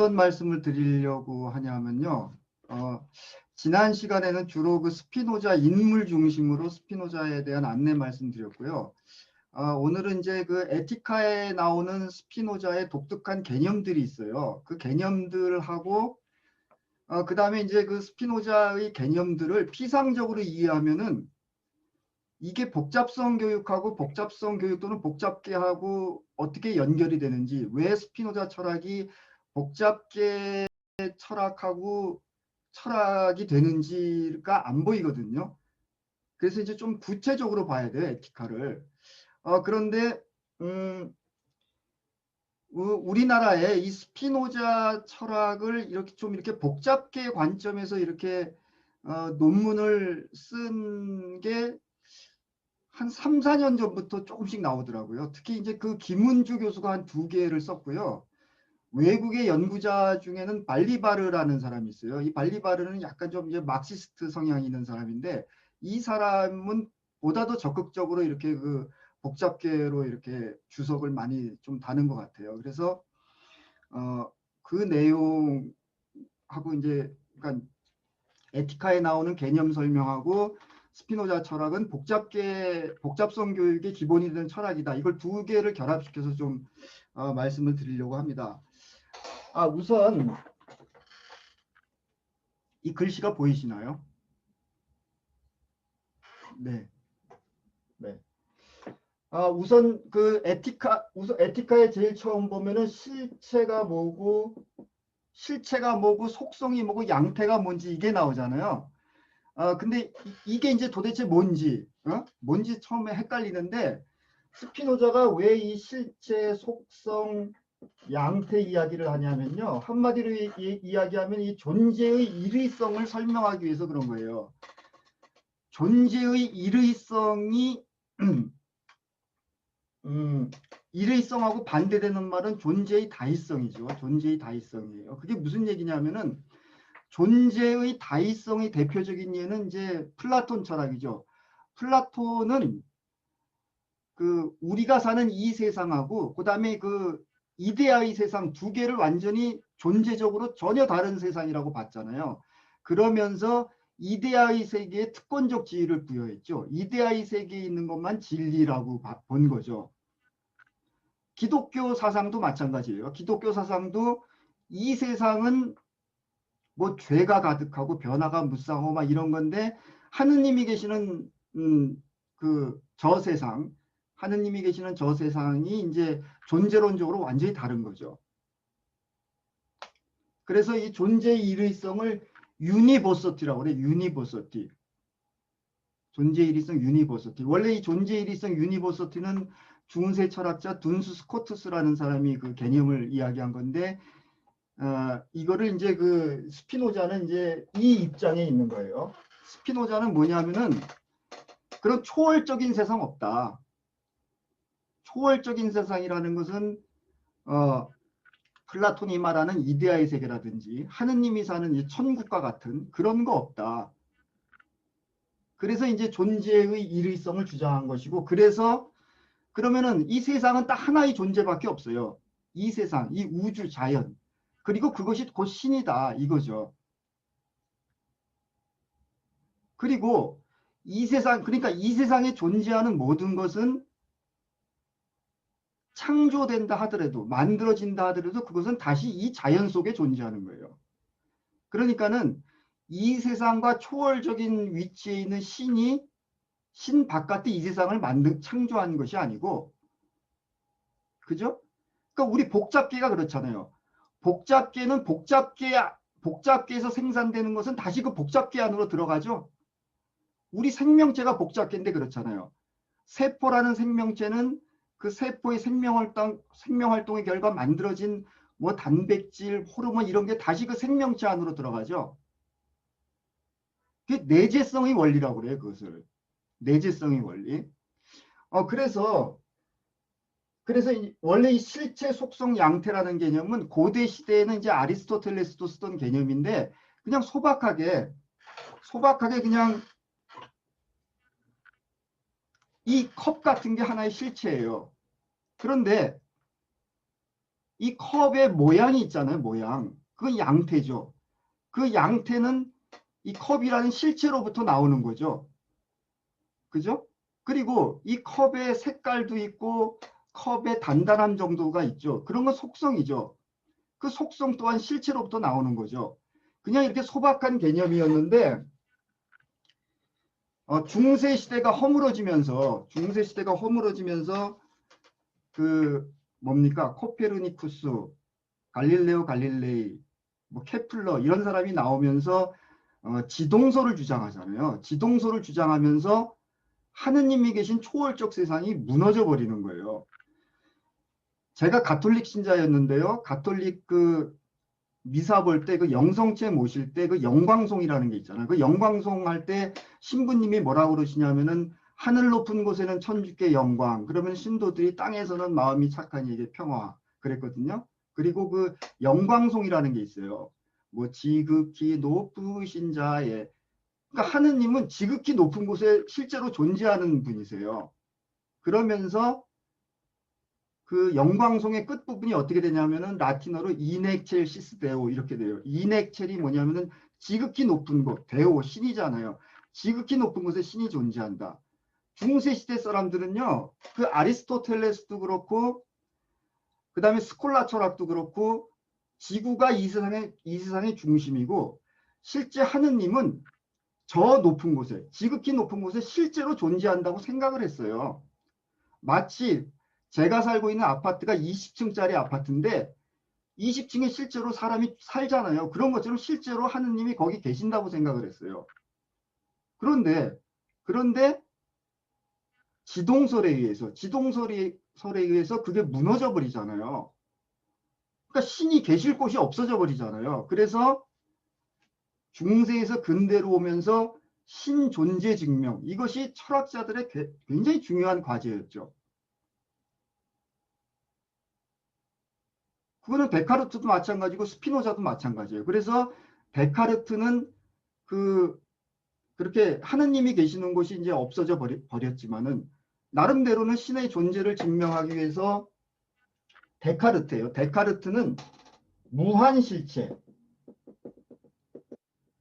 어떤 말씀을 드리려고 하냐면요. 지난 시간에는 주로 그 스피노자 인물 중심으로 스피노자에 대한 안내 말씀드렸고요. 오늘은 이제 그 에티카에 나오는 스피노자의 독특한 개념들이 있어요. 그 개념들하고 그 다음에 이제 그 스피노자의 개념들을 피상적으로 이해하면은 이게 복잡성 교육하고 복잡성 교육 또는 복잡계하고 어떻게 연결이 되는지, 왜 스피노자 철학이 복잡계 철학하고 철학이 되는지가 안 보이거든요. 그래서 이제 좀 구체적으로 봐야 돼요, 에티카를. 그런데 우리나라에 이 스피노자 철학을 이렇게 복잡계 관점에서 이렇게 논문을 쓴 게 한 3, 4년 전부터 조금씩 나오더라고요. 특히 이제 그 김은주 교수가 한 2개를 썼고요. 외국의 연구자 중에는 발리바르라는 사람이 있어요. 이 발리바르는 약간 좀 이제 막시스트 성향이 있는 사람인데, 이 사람은 보다 더 적극적으로 이렇게 그 복잡계로 이렇게 주석을 많이 좀 다는 것 같아요. 그래서 그 내용하고 이제 그러니까 에티카에 나오는 개념 설명하고 스피노자 철학은 복잡성 교육의 기본이 되는 철학이다. 이걸 2개를 결합시켜서 좀 말씀을 드리려고 합니다. 우선 이 글씨가 보이시나요? 네. 네. 우선 그 에티카에 제일 처음 보면은 실체가 뭐고 속성이 뭐고 양태가 뭔지 이게 나오잖아요. 근데 이게 이제 도대체 뭔지 처음에 헷갈리는데, 스피노자가 왜 이 실체, 속성, 양태 이야기를 하냐면요. 한마디로 이야기하면 이 존재의 일의성을 설명하기 위해서 그런 거예요. 존재의 일의성이 일의성하고 반대되는 말은 존재의 다의성이죠. 존재의 다의성이에요. 그게 무슨 얘기냐면은 존재의 다의성의 대표적인 예는 이제 플라톤 철학이죠. 플라톤은 그 우리가 사는 이 세상하고 그다음에 그 이데아의 세상 2개를 완전히 존재적으로 전혀 다른 세상이라고 봤잖아요. 그러면서 이데아의 세계에 특권적 지위를 부여했죠. 이데아의 세계에 있는 것만 진리라고 본 거죠. 기독교 사상도 마찬가지예요. 기독교 사상도 이 세상은 뭐 죄가 가득하고 변화가 무쌍하고 막 이런 건데, 하느님이 계시는 그 저 세상, 하느님이 계시는 저 세상이 이제 존재론적으로 완전히 다른 거죠. 그래서 이 존재의 일의성을 유니버서티라고 그래요. 유니버서티. 존재의 일의성 유니버서티. 원래 이 존재의 일의성 유니버서티는 중세 철학자 둔스 스코투스라는 사람이 그 개념을 이야기한 건데, 이거를 이제 그 스피노자는 이제 이 입장에 있는 거예요. 스피노자는 뭐냐면은 그런 초월적인 세상 없다. 초월적인 세상이라는 것은 플라톤이 말하는 이데아의 세계라든지 하느님이 사는 이 천국과 같은 그런 거 없다. 그래서 이제 존재의 일의성을 주장한 것이고, 그래서 그러면은 이 세상은 딱 하나의 존재밖에 없어요. 이 세상, 이 우주, 자연. 그리고 그것이 곧 신이다 이거죠. 그리고 그러니까 이 세상에 존재하는 모든 것은 창조된다 하더라도, 만들어진다 하더라도 그것은 다시 이 자연 속에 존재하는 거예요. 그러니까는 이 세상과 초월적인 위치에 있는 신 바깥의 이 세상을 창조한 것이 아니고, 그죠? 그러니까 우리 복잡계가 그렇잖아요. 복잡계에서 생산되는 것은 다시 그 복잡계 안으로 들어가죠. 우리 생명체가 복잡계인데 그렇잖아요. 세포라는 생명체는 그 세포의 생명활동의 결과 만들어진 뭐 단백질, 호르몬 이런 게 다시 그 생명체 안으로 들어가죠. 그게 내재성의 원리라고 그래요, 그것을. 내재성의 원리. 그래서 원래 이 실체, 속성, 양태라는 개념은 고대 시대에는 이제 아리스토텔레스도 쓰던 개념인데, 그냥 소박하게 그냥 이 컵 같은 게 하나의 실체예요. 그런데 이 컵의 모양이 있잖아요. 모양. 그건 양태죠. 그 양태는 이 컵이라는 실체로부터 나오는 거죠. 그죠? 그리고 이 컵의 색깔도 있고 컵의 단단함 정도가 있죠. 그런 건 속성이죠. 그 속성 또한 실체로부터 나오는 거죠. 그냥 이렇게 소박한 개념이었는데 중세 시대가 허물어지면서 그 뭡니까? 코페르니쿠스, 갈릴레오 갈릴레이, 뭐 케플러 이런 사람이 나오면서 지동설을 주장하잖아요. 지동설을 주장하면서 하느님이 계신 초월적 세상이 무너져 버리는 거예요. 제가 가톨릭 신자였는데요. 가톨릭 그 미사 볼 때 그 영성체 모실 때 그 영광송이라는 게 있잖아요. 그 영광송 할 때 신부님이 뭐라고 그러시냐면은 하늘 높은 곳에는 천주께 영광. 그러면 신도들이 땅에서는 마음이 착한 이에게 평화. 그랬거든요. 그리고 그 영광송이라는 게 있어요. 뭐 지극히 높으신 자의. 그러니까 하느님은 지극히 높은 곳에 실제로 존재하는 분이세요. 그러면서 그 영광송의 끝부분이 어떻게 되냐면은 라틴어로 이넥첼 시스데오 이렇게 돼요. 이넥첼이 뭐냐면은 지극히 높은 곳, 데오, 신이잖아요. 지극히 높은 곳에 신이 존재한다. 중세 시대 사람들은요, 그 아리스토텔레스도 그렇고, 그 다음에 스콜라 철학도 그렇고, 지구가 이 세상의 중심이고, 실제 하느님은 저 높은 곳에, 지극히 높은 곳에 실제로 존재한다고 생각을 했어요. 마치 제가 살고 있는 아파트가 20층짜리 아파트인데 20층에 실제로 사람이 살잖아요. 그런 것처럼 실제로 하느님이 거기 계신다고 생각을 했어요. 그런데 지동설에 의해서 그게 무너져 버리잖아요. 그러니까 신이 계실 곳이 없어져 버리잖아요. 그래서 중세에서 근대로 오면서 신존재 증명, 이것이 철학자들의 굉장히 중요한 과제였죠. 그거는 데카르트도 마찬가지고 스피노자도 마찬가지예요. 그래서 데카르트는 그렇게 하느님이 계시는 곳이 이제 없어져 버렸지만은 나름대로는 신의 존재를 증명하기 위해서 데카르트예요. 데카르트는 무한실체,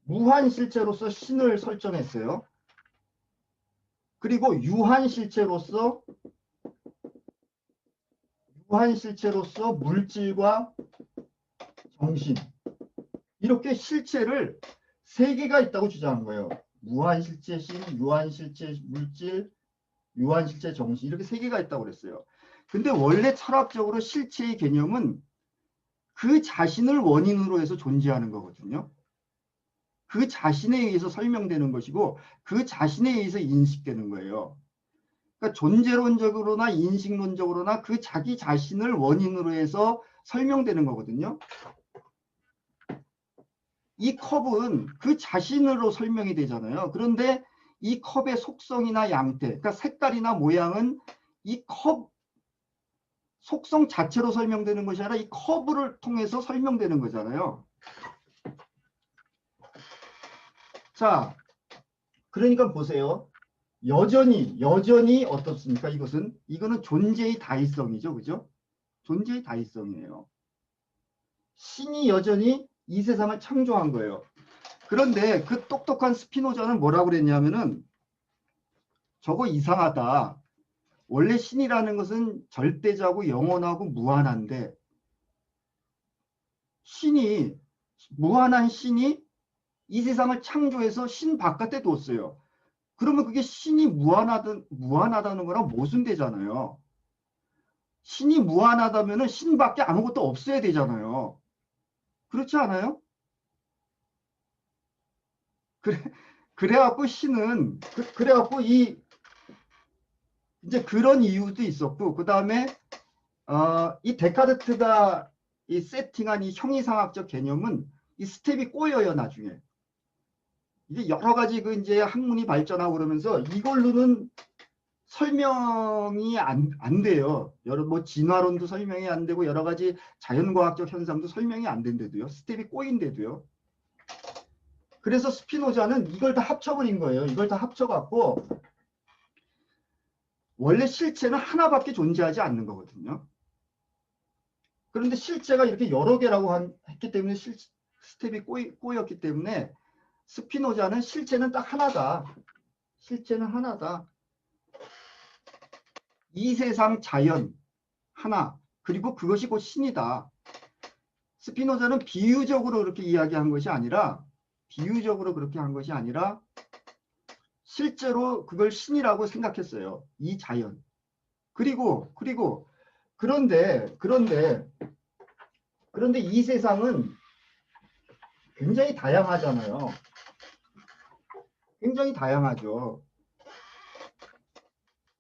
무한실체로서 신을 설정했어요. 그리고 유한실체로서 물질과 정신, 이렇게 실체를 세 개가 있다고 주장한 거예요. 무한실체 신, 유한실체 물질, 유한실체 정신, 이렇게 세 개가 있다고 그랬어요. 근데 원래 철학적으로 실체의 개념은 그 자신을 원인으로 해서 존재하는 거거든요. 그 자신에 의해서 설명되는 것이고 그 자신에 의해서 인식되는 거예요. 그러니까 존재론적으로나 인식론적으로나 그 자기 자신을 원인으로 해서 설명되는 거거든요. 이 컵은 그 자신으로 설명이 되잖아요. 그런데 이 컵의 속성이나 양태, 그러니까 색깔이나 모양은 이 컵 속성 자체로 설명되는 것이 아니라 이 컵을 통해서 설명되는 거잖아요. 자, 그러니까 보세요. 여전히 어떻습니까? 이거는 존재의 다이성이죠. 그죠? 존재의 다이성이에요. 신이 여전히 이 세상을 창조한 거예요. 그런데 그 똑똑한 스피노자는 뭐라고 그랬냐면은 저거 이상하다. 원래 신이라는 것은 절대자고 영원하고 무한한데 무한한 신이 이 세상을 창조해서 신 바깥에 뒀어요. 그러면 그게 신이 무한하다는 거랑 모순되잖아요. 신이 무한하다면은 신밖에 아무것도 없어야 되잖아요. 그렇지 않아요? 그래, 그래갖고 신은, 그래갖고 이제 그런 이유도 있었고, 그 다음에, 이 데카르트가 이 세팅한 이 형이상학적 개념은 이 스텝이 꼬여요, 나중에. 이게 여러 가지 그 이제 학문이 발전하고 그러면서 이걸로는 설명이 안 돼요. 뭐 진화론도 설명이 안 되고 여러 가지 자연과학적 현상도 설명이 안 된대도요. 스텝이 꼬인데도요. 그래서 스피노자는 이걸 다 합쳐버린 거예요. 이걸 다 합쳐갖고 원래 실체는 하나밖에 존재하지 않는 거거든요. 그런데 실체가 이렇게 여러 개라고 했기 때문에 스텝이 꼬였기 때문에 스피노자는 실체는 딱 하나다. 실체는 하나다. 이 세상 자연 하나. 그리고 그것이 곧 신이다. 스피노자는 비유적으로 그렇게 이야기한 것이 아니라 비유적으로 그렇게 한 것이 아니라 실제로 그걸 신이라고 생각했어요. 이 자연. 그리고 그런데 이 세상은 굉장히 다양하잖아요. 굉장히 다양하죠.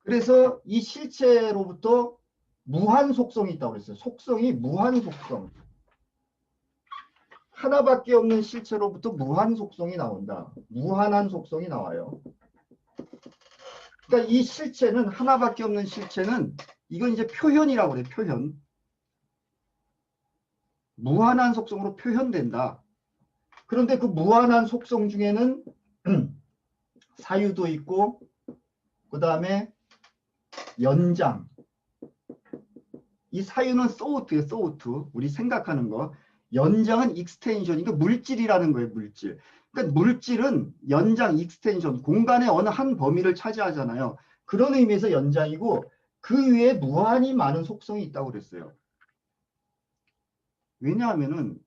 그래서 이 실체로부터 무한 속성이 있다고 그랬어요. 속성이 무한 속성. 하나밖에 없는 실체로부터 무한 속성이 나온다. 무한한 속성이 나와요. 그러니까 이 실체는 하나밖에 없는 실체는 이건 이제 표현이라고 그래요. 표현. 무한한 속성으로 표현된다. 그런데 그 무한한 속성 중에는 사유도 있고 그 다음에 연장. 이 사유는 소우트예요. 소우트. 우리 생각하는 거. 연장은 익스텐션. 이게 물질이라는 거예요. 물질. 그러니까 물질은 연장, 익스텐션. 공간의 어느 한 범위를 차지하잖아요. 그런 의미에서 연장이고 그 위에 무한히 많은 속성이 있다고 그랬어요. 왜냐하면은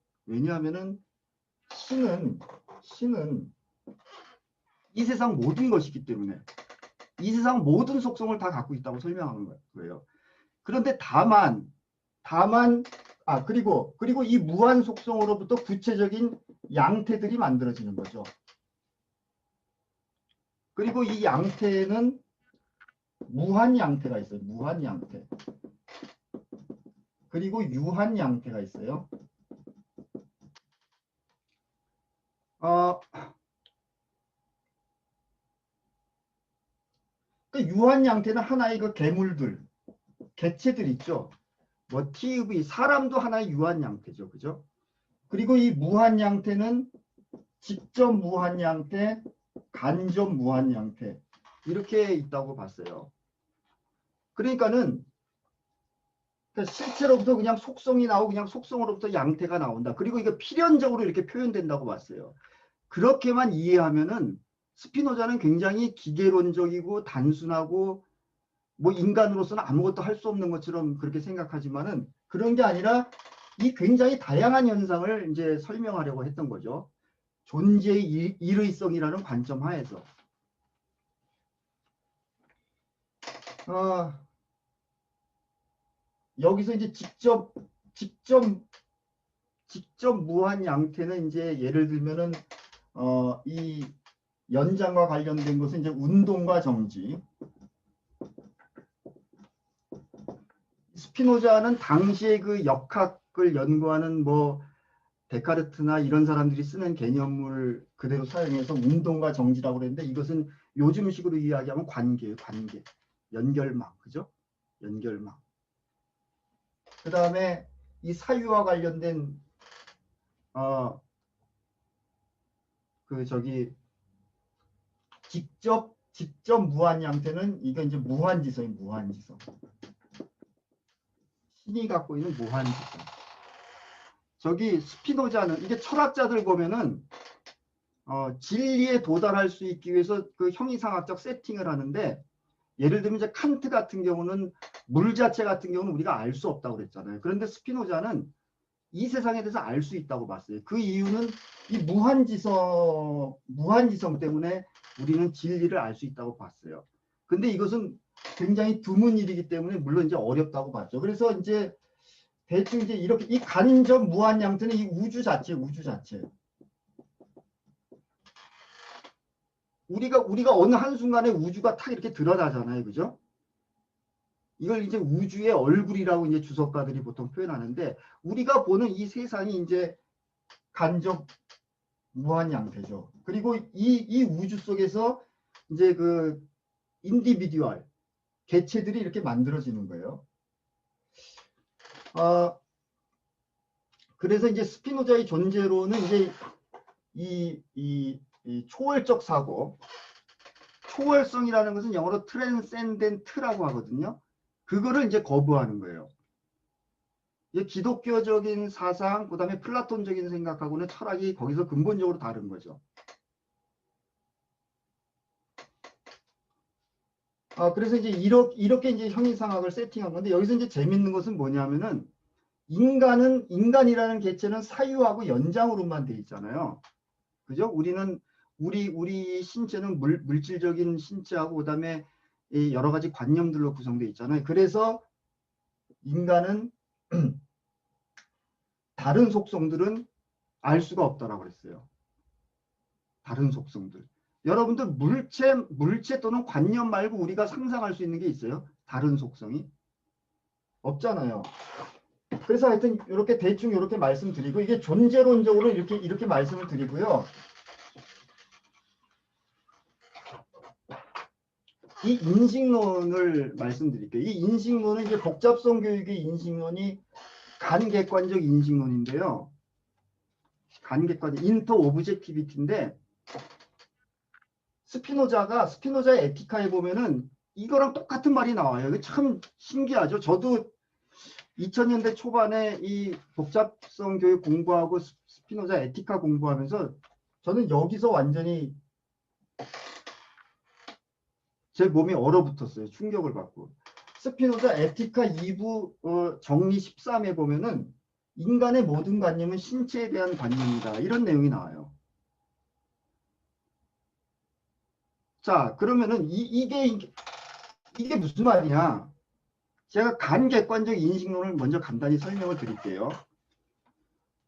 신은 이 세상 모든 것이기 때문에 이 세상 모든 속성을 다 갖고 있다고 설명하는 거예요. 그런데 다만 그리고 이 무한 속성으로부터 구체적인 양태들이 만들어지는 거죠. 그리고 이 양태는 무한 양태가 있어요. 무한 양태. 그리고 유한 양태가 있어요. 그 유한 양태는 하나의 그 괴물들, 개체들 있죠. 뭐 TV, 사람도 하나의 유한 양태죠. 그죠? 그리고 이 무한 양태는 직접 무한 양태, 간접 무한 양태 이렇게 있다고 봤어요. 그러니까는 실체로부터 그냥 속성이 나오고 그냥 속성으로부터 양태가 나온다. 그리고 이게 필연적으로 이렇게 표현된다고 봤어요. 그렇게만 이해하면은 스피노자는 굉장히 기계론적이고 단순하고 뭐 인간으로서는 아무것도 할 수 없는 것처럼 그렇게 생각하지만은 그런 게 아니라 이 굉장히 다양한 현상을 이제 설명하려고 했던 거죠. 존재의 일의성이라는 관점 하에서. 여기서 이제 직접 무한 양태는 이제 예를 들면은 이 연장과 관련된 것은 이제 운동과 정지. 스피노자는 당시에 그 역학을 연구하는 뭐 데카르트나 이런 사람들이 쓰는 개념을 그대로 사용해서 운동과 정지라고 그랬는데 이것은 요즘식으로 이야기하면 관계예요. 관계. 연결망. 그죠? 연결망. 그 다음에 이 사유와 관련된 직접 무한 양태는 이게 이제 무한지성이 무한지성. 신이 갖고 있는 무한지성. 저기 스피노자는 이게 철학자들 보면은 진리에 도달할 수 있기 위해서 그 형이상학적 세팅을 하는데 예를 들면 이제 칸트 같은 경우는 물 자체 같은 경우는 우리가 알 수 없다고 그랬잖아요. 그런데 스피노자는 이 세상에 대해서 알 수 있다고 봤어요. 그 이유는 이 무한지성 때문에 우리는 진리를 알 수 있다고 봤어요. 근데 이것은 굉장히 드문 일이기 때문에 물론 이제 어렵다고 봤죠. 그래서 이제 대충 이제 이렇게 이 간접 무한 양태는 이 우주 자체. 우리가 어느 한순간에 우주가 탁 이렇게 드러나잖아요. 그죠? 이걸 이제 우주의 얼굴이라고 이제 주석가들이 보통 표현하는데 우리가 보는 이 세상이 이제 간접 무한 양태죠. 그리고 이 우주 속에서 이제 그 인디비듀얼 개체들이 이렇게 만들어지는 거예요. 그래서 이제 스피노자의 존재로는 이제 이 초월적 사고, 초월성이라는 것은 영어로 트랜센덴트라고 하거든요. 그거를 이제 거부하는 거예요. 이 기독교적인 사상, 그다음에 플라톤적인 생각하고는 철학이 거기서 근본적으로 다른 거죠. 그래서 이제 이렇게 이제 형이상학을 세팅한 건데 여기서 이제 재밌는 것은 뭐냐면은 인간이라는 개체는 사유하고 연장으로만 돼 있잖아요. 그죠? 우리 신체는 물질적인 신체하고 그다음에 이 여러 가지 관념들로 구성되어 있잖아요. 그래서 인간은 다른 속성들은 알 수가 없다라고 그랬어요. 다른 속성들. 여러분들 물체 또는 관념 말고 우리가 상상할 수 있는 게 있어요? 다른 속성이? 없잖아요. 그래서 하여튼 이렇게 대충 이렇게 말씀드리고 이게 존재론적으로 이렇게 말씀을 드리고요. 이 인식론을 말씀드릴게요. 이 인식론은 이제 복잡성 교육의 인식론이 간객관적 인식론인데요. 간객관적 인터 오브젝티비티인데 스피노자의 에티카에 보면은 이거랑 똑같은 말이 나와요. 이게 참 신기하죠. 저도 2000년대 초반에 이 복잡성 교육 공부하고 스피노자 에티카 공부하면서 저는 여기서 완전히 제 몸이 얼어붙었어요. 충격을 받고. 스피노자 에티카 2부 정리 13에 보면은 인간의 모든 관념은 신체에 대한 관념이다. 이런 내용이 나와요. 자, 그러면은 이게 무슨 말이냐? 제가 간객관적 인식론을 먼저 간단히 설명을 드릴게요.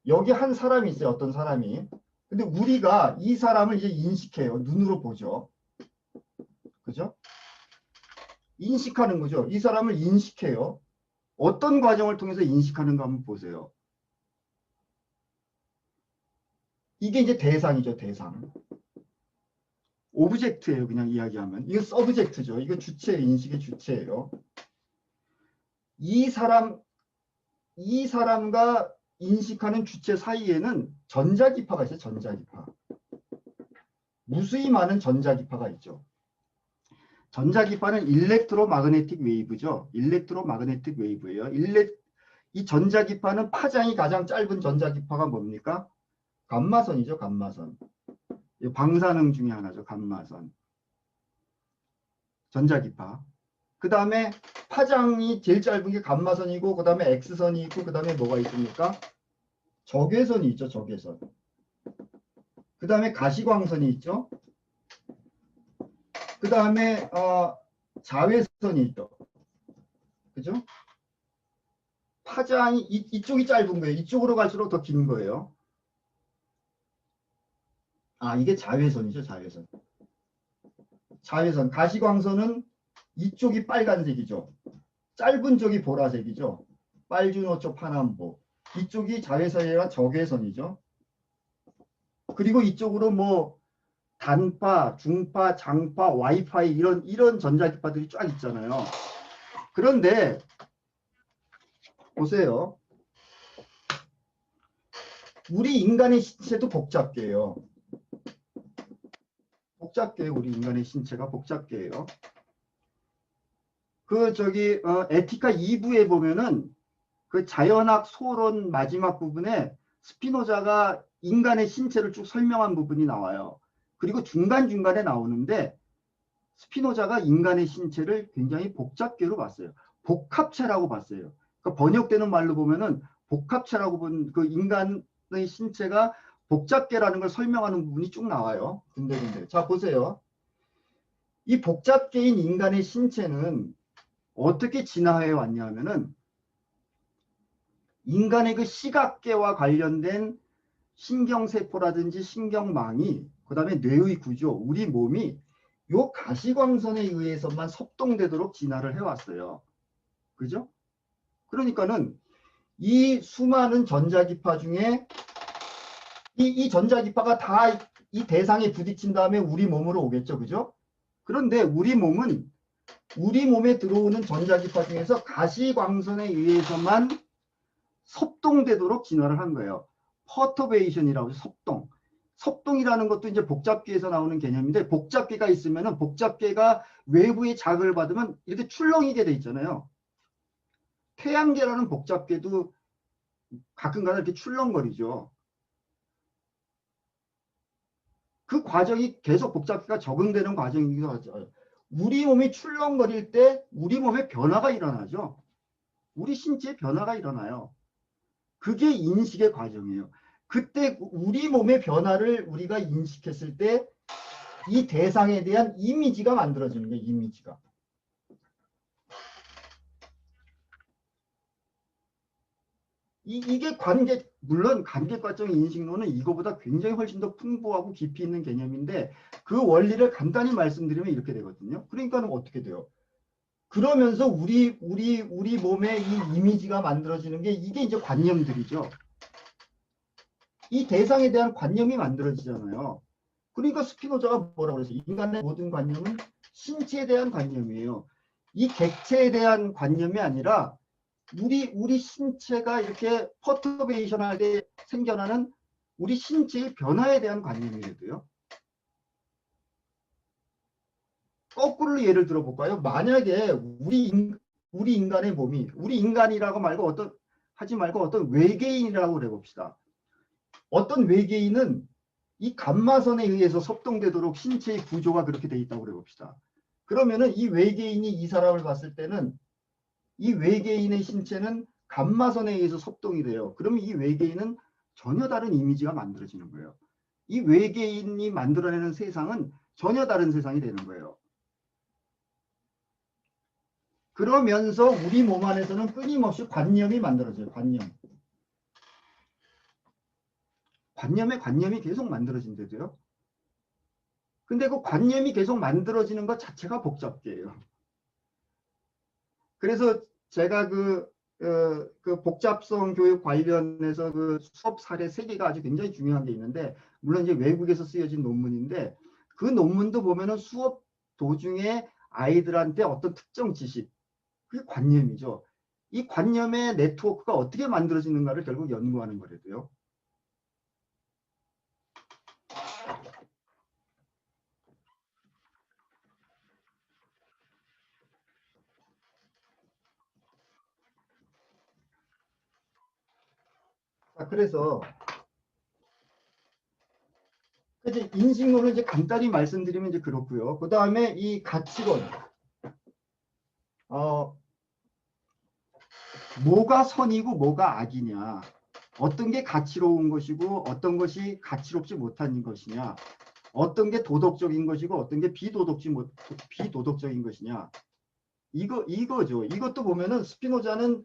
여기 한 사람이 있어요. 어떤 사람이. 근데 우리가 이 사람을 이제 인식해요. 눈으로 보죠. 그죠? 인식하는 거죠. 이 사람을 인식해요. 어떤 과정을 통해서 인식하는가 한번 보세요. 이게 이제 대상이죠. 대상. 오브젝트예요. 그냥 이야기하면. 이거 서브젝트죠. 이거 주체예요. 인식의 주체예요. 이 사람과 인식하는 주체 사이에는 전자기파가 있어요. 전자기파. 무수히 많은 전자기파가 있죠. 전자기파는 일렉트로마그네틱 웨이브죠. 일렉트로마그네틱 웨이브예요. 이 전자기파는 파장이 가장 짧은 전자기파가 뭡니까? 감마선이죠. 감마선. 방사능 중에 하나죠. 감마선. 전자기파. 그 다음에 파장이 제일 짧은 게 감마선이고 그 다음에 X선이 있고 그 다음에 뭐가 있습니까? 적외선이 있죠. 적외선. 그 다음에 가시광선이 있죠. 그 다음에 자외선이 있죠. 그죠? 파장이 이쪽이 짧은 거예요. 이쪽으로 갈수록 더 긴 거예요. 이게 자외선이죠. 자외선. 자외선. 가시광선은 이쪽이 빨간색이죠. 짧은 쪽이 보라색이죠. 빨주노초 파남보. 이쪽이 자외선이라 적외선이죠. 그리고 이쪽으로 뭐 단파, 중파, 장파, 와이파이 이런 전자기파들이 쫙 있잖아요. 그런데 보세요. 우리 인간의 신체도 복잡계예요. 복잡계예요. 우리 인간의 신체가 복잡계예요. 에티카 2부에 보면은 그 자연학 소론 마지막 부분에 스피노자가 인간의 신체를 쭉 설명한 부분이 나와요. 그리고 중간중간에 나오는데 스피노자가 인간의 신체를 굉장히 복잡계로 봤어요. 복합체라고 봤어요. 그러니까 번역되는 말로 보면은 복합체라고 본 그 인간의 신체가 복잡계라는 걸 설명하는 부분이 쭉 나와요. 군데군데. 자, 보세요. 이 복잡계인 인간의 신체는 어떻게 진화해 왔냐 하면은 인간의 그 시각계와 관련된 신경세포라든지 신경망이 그 다음에 뇌의 구조, 우리 몸이 요 가시광선에 의해서만 섭동되도록 진화를 해왔어요. 그죠? 그러니까는 이 수많은 전자기파 중에 이 전자기파가 다 이 대상에 부딪힌 다음에 우리 몸으로 오겠죠. 그죠? 그런데 우리 몸에 들어오는 전자기파 중에서 가시광선에 의해서만 섭동되도록 진화를 한 거예요. 퍼터베이션이라고 해서 섭동. 섭동이라는 것도 이제 복잡계에서 나오는 개념인데 복잡계가 있으면은 복잡계가 외부의 자극을 받으면 이렇게 출렁이게 돼 있잖아요. 태양계라는 복잡계도 가끔가다 이렇게 출렁거리죠. 그 과정이 계속 복잡기가 적응되는 과정이기도 하죠. 우리 몸이 출렁거릴 때 우리 몸에 변화가 일어나죠. 우리 신체에 변화가 일어나요. 그게 인식의 과정이에요. 그때 우리 몸의 변화를 우리가 인식했을 때 이 대상에 대한 이미지가 만들어지는 거예요. 이미지가. 이게 물론 관계과정 인식론은 이거보다 굉장히 훨씬 더 풍부하고 깊이 있는 개념인데 그 원리를 간단히 말씀드리면 이렇게 되거든요. 그러니까는 어떻게 돼요? 그러면서 우리 몸에 이 이미지가 만들어지는 게 이게 이제 관념들이죠. 이 대상에 대한 관념이 만들어지잖아요. 그러니까 스피노자가 뭐라고 그랬어요? 인간의 모든 관념은 신체에 대한 관념이에요. 이 객체에 대한 관념이 아니라 우리 신체가 이렇게 퍼터베이션 할 때 생겨나는 우리 신체의 변화에 대한 관념이래도요. 거꾸로 예를 들어볼까요? 만약에 우리 인간의 몸이 우리 인간이라고 말고 하지 말고 어떤 외계인이라고 그래봅시다. 어떤 외계인은 이 감마선에 의해서 섭동되도록 신체의 구조가 그렇게 돼 있다고 그래봅시다. 그러면은 이 외계인이 이 사람을 봤을 때는 이 외계인의 신체는 감마선에 의해서 섭동이 돼요. 그러면 이 외계인은 전혀 다른 이미지가 만들어지는 거예요. 이 외계인이 만들어내는 세상은 전혀 다른 세상이 되는 거예요. 그러면서 우리 몸 안에서는 끊임없이 관념이 만들어져요. 관념이 계속 만들어진대도요. 근데 그 관념이 계속 만들어지는 것 자체가 복잡계예요. 그래서 제가 그 복잡성 교육 관련해서 그 수업 사례 3개가 아주 굉장히 중요한 게 있는데, 물론 이제 외국에서 쓰여진 논문인데, 그 논문도 보면은 수업 도중에 아이들한테 어떤 특정 지식, 그게 관념이죠. 이 관념의 네트워크가 어떻게 만들어지는가를 결국 연구하는 거래도요. 그래서 이제 인식론을 이제 간단히 말씀드리면 이제 그렇고요. 그 다음에 이 가치론, 뭐가 선이고 뭐가 악이냐, 어떤 게 가치로운 것이고 어떤 것이 가치롭지 못한 것이냐, 어떤 게 도덕적인 것이고 어떤 게 비도덕적인 것이냐, 이거죠. 이것도 보면은 스피노자는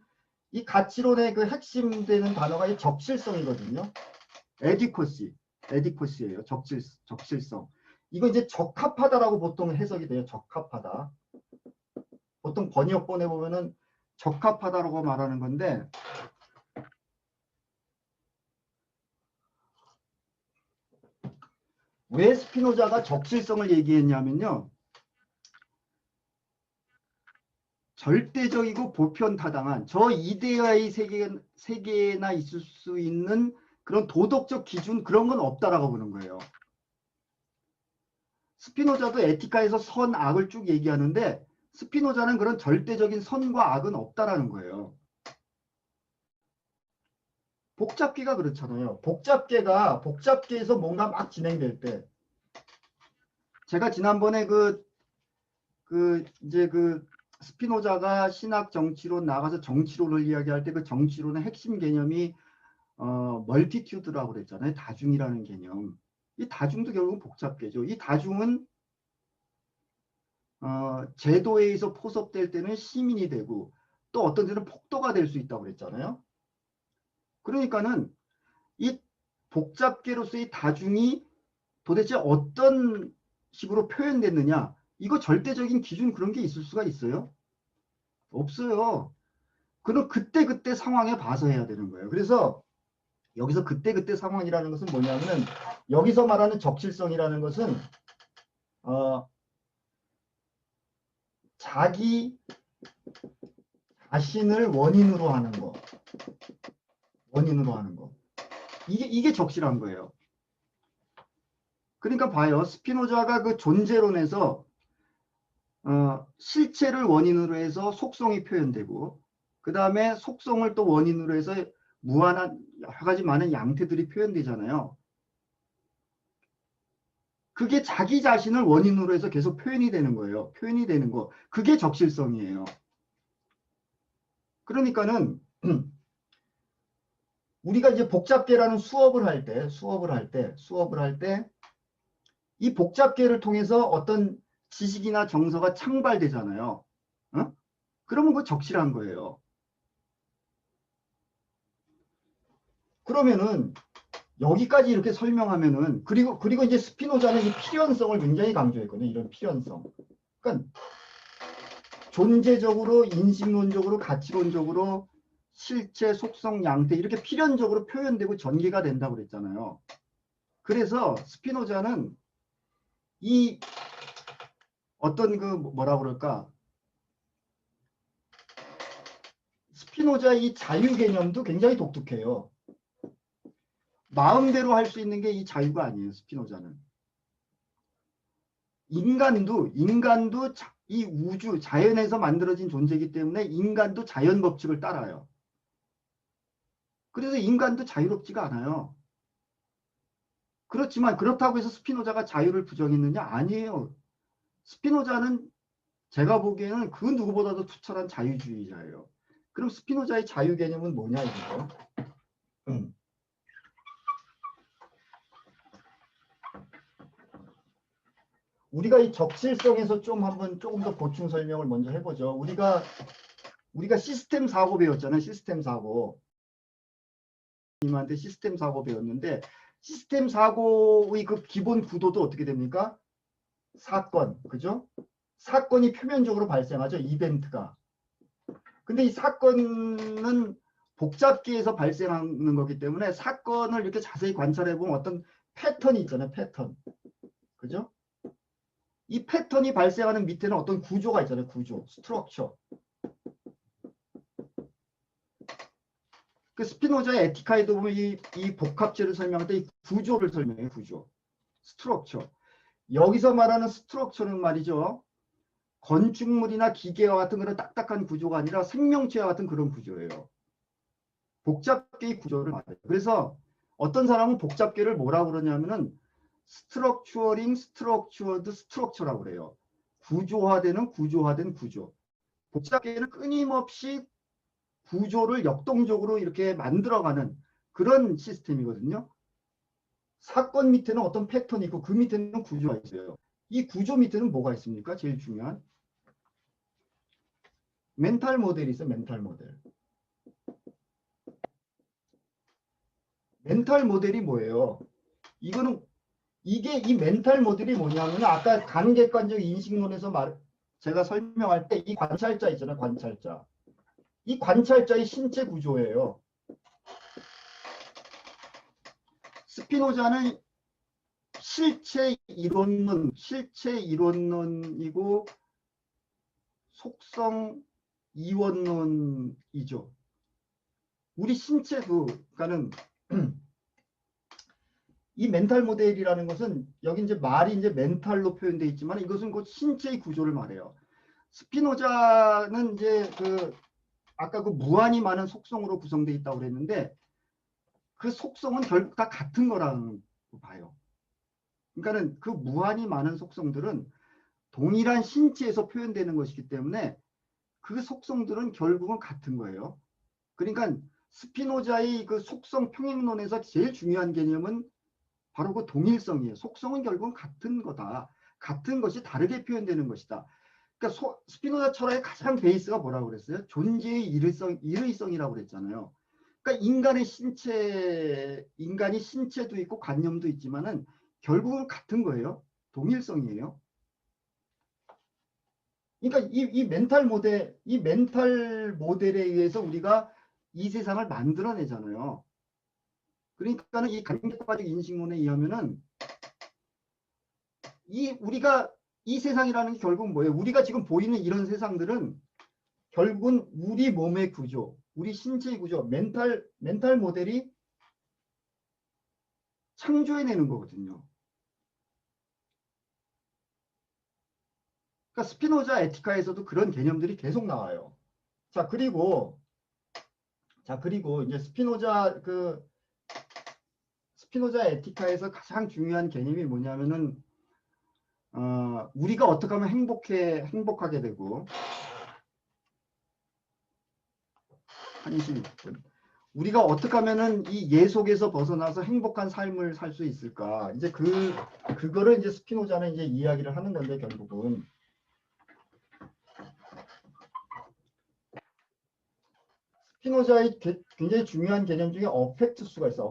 이 가치론의 그 핵심 되는 단어가 이 적실성이거든요. 에디코시예요. 적실성. 이거 이제 적합하다라고 보통 해석이 돼요. 적합하다. 보통 번역본에 보면은 적합하다라고 말하는 건데, 왜 스피노자가 적실성을 얘기했냐면요. 절대적이고 보편타당한 저 이데아의 세계나 있을 수 있는 그런 도덕적 기준, 그런 건 없다라고 보는 거예요. 스피노자도 에티카에서 선, 악을 쭉 얘기하는데 스피노자는 그런 절대적인 선과 악은 없다라는 거예요. 복잡계가 그렇잖아요. 복잡계에서 뭔가 막 진행될 때, 제가 지난번에 이제 스피노자가 신학 정치론 나가서 정치론을 이야기할 때 그 정치론의 핵심 개념이 멀티튜드라고 그랬잖아요. 다중이라는 개념. 이 다중도 결국은 복잡계죠. 이 다중은 제도에 의해서 포섭될 때는 시민이 되고 또 어떤 데는 폭도가 될 수 있다고 그랬잖아요. 그러니까는 이 복잡계로서의 다중이 도대체 어떤 식으로 표현됐느냐, 이거 절대적인 기준 그런 게 있을 수가 있어요? 없어요. 그럼 그때그때 상황에 봐서 해야 되는 거예요. 그래서 여기서 그때그때 상황이라는 것은 뭐냐면은, 여기서 말하는 적실성이라는 것은 자기 자신을 원인으로 하는 거. 이게 적실한 거예요. 그러니까 봐요. 스피노자가 그 존재론에서 실체를 원인으로 해서 속성이 표현되고, 그 다음에 속성을 또 원인으로 해서 무한한 여러 가지 많은 양태들이 표현되잖아요. 그게 자기 자신을 원인으로 해서 계속 표현이 되는 거예요. 표현이 되는 거. 그게 적실성이에요. 그러니까는 우리가 이제 복잡계라는 수업을 할 때 이 복잡계를 통해서 어떤 지식이나 정서가 창발되잖아요. 어? 그러면 그거 적실한 거예요. 그러면은 여기까지 이렇게 설명하면은 그리고 이제 스피노자는 이 필연성을 굉장히 강조했거든요. 이런 필연성. 그러니까 존재적으로, 인식론적으로, 가치론적으로 실체, 속성, 양태 이렇게 필연적으로 표현되고 전개가 된다고 그랬잖아요. 그래서 스피노자는 이 어떤 그 뭐라 그럴까? 스피노자의 이 자유 개념도 굉장히 독특해요. 마음대로 할 수 있는 게 이 자유가 아니에요. 스피노자는. 인간도 이 우주, 자연에서 만들어진 존재이기 때문에 인간도 자연 법칙을 따라요. 그래서 인간도 자유롭지가 않아요. 그렇지만 그렇다고 해서 스피노자가 자유를 부정했느냐? 아니에요. 스피노자는 제가 보기에는 그 누구보다도 투철한 자유주의자예요. 그럼 스피노자의 자유 개념은 뭐냐 이거죠? 우리가 이 적실성에서 조금 더 보충 설명을 먼저 해보죠. 우리가 시스템 사고 배웠잖아요. 시스템 사고. 님한테 시스템 사고 배웠는데 시스템 사고의 그 기본 구도도 어떻게 됩니까? 사건, 그죠? 사건이 표면적으로 발생하죠. 이벤트가. 근데 이 사건은 복잡계에서 발생하는 거기 때문에 사건을 이렇게 자세히 관찰해 보면 어떤 패턴이 있잖아요. 패턴. 그죠? 이 패턴이 발생하는 밑에는 어떤 구조가 있잖아요. 구조, 스트럭처. 그 스피노자의 에티카에도 보면 이 복합체를 설명할 때 이 구조를 설명해요. 구조. 스트럭처. 여기서 말하는 스트럭처는 말이죠. 건축물이나 기계와 같은 그런 딱딱한 구조가 아니라 생명체와 같은 그런 구조예요. 복잡계의 구조를 말해요. 그래서 어떤 사람은 복잡계를 뭐라고 그러냐면은 스트럭처링, 스트럭처드, 스트럭처라고 그래요. 구조화되는 구조화된 구조. 복잡계는 끊임없이 구조를 역동적으로 이렇게 만들어가는 그런 시스템이거든요. 사건 밑에는 어떤 패턴이 있고 그 밑에는 구조가 있어요. 이 구조 밑에는 뭐가 있습니까? 제일 중요한 멘탈 모델이 있어요. 멘탈 모델. 멘탈 모델이 뭐예요? 이 멘탈 모델이 뭐냐면 아까 간객관적 인식론에서 제가 설명할 때 이 관찰자 있잖아요. 관찰자. 이 관찰자의 신체 구조예요. 스피노자는 실체 이론론이고 속성 이원론이죠. 우리 신체도, 그러니까는 이 멘탈 모델이라는 것은 여기 이제 말이 이제 멘탈로 표현되어 있지만 이것은 곧 신체의 구조를 말해요. 스피노자는 이제 아까 그 무한히 많은 속성으로 구성되어 있다고 그랬는데 그 속성은 결국 다 같은 거라고 봐요. 그러니까는 그 무한히 많은 속성들은 동일한 신체에서 표현되는 것이기 때문에 그 속성들은 결국은 같은 거예요. 그러니까 스피노자의 그 속성 평행론에서 제일 중요한 개념은 바로 그 동일성이에요. 속성은 결국은 같은 거다. 같은 것이 다르게 표현되는 것이다. 그러니까 스피노자 철학의 가장 베이스가 뭐라고 그랬어요? 존재의 일의성이라고 그랬잖아요. 그러니까 인간이 신체도 있고 관념도 있지만은 결국은 같은 거예요. 동일성이에요. 그러니까 이 멘탈 모델에 의해서 우리가 이 세상을 만들어내잖아요. 그러니까는 이 간접과적 인식론에 의하면은 우리가 이 세상이라는 게 결국 뭐예요? 우리가 지금 보이는 이런 세상들은 결국은 우리 몸의 구조, 우리 신체의 구조, 멘탈 모델이 창조해내는 거거든요. 그러니까 스피노자 에티카에서도 그런 개념들이 계속 나와요. 자, 그리고 자, 그리고 이제 스피노자 에티카에서 가장 중요한 개념이 뭐냐면은 우리가 어떻게 하면 행복하게 되고 한심 우리가 어떻게 하면은 이 예 속에서 벗어나서 행복한 삶을 살 수 있을까? 이제 그거를 이제 스피노자는 이제 이야기를 하는 건데 결국은 스피노자의 굉장히 중요한 개념 중에 어펙투스가 있어.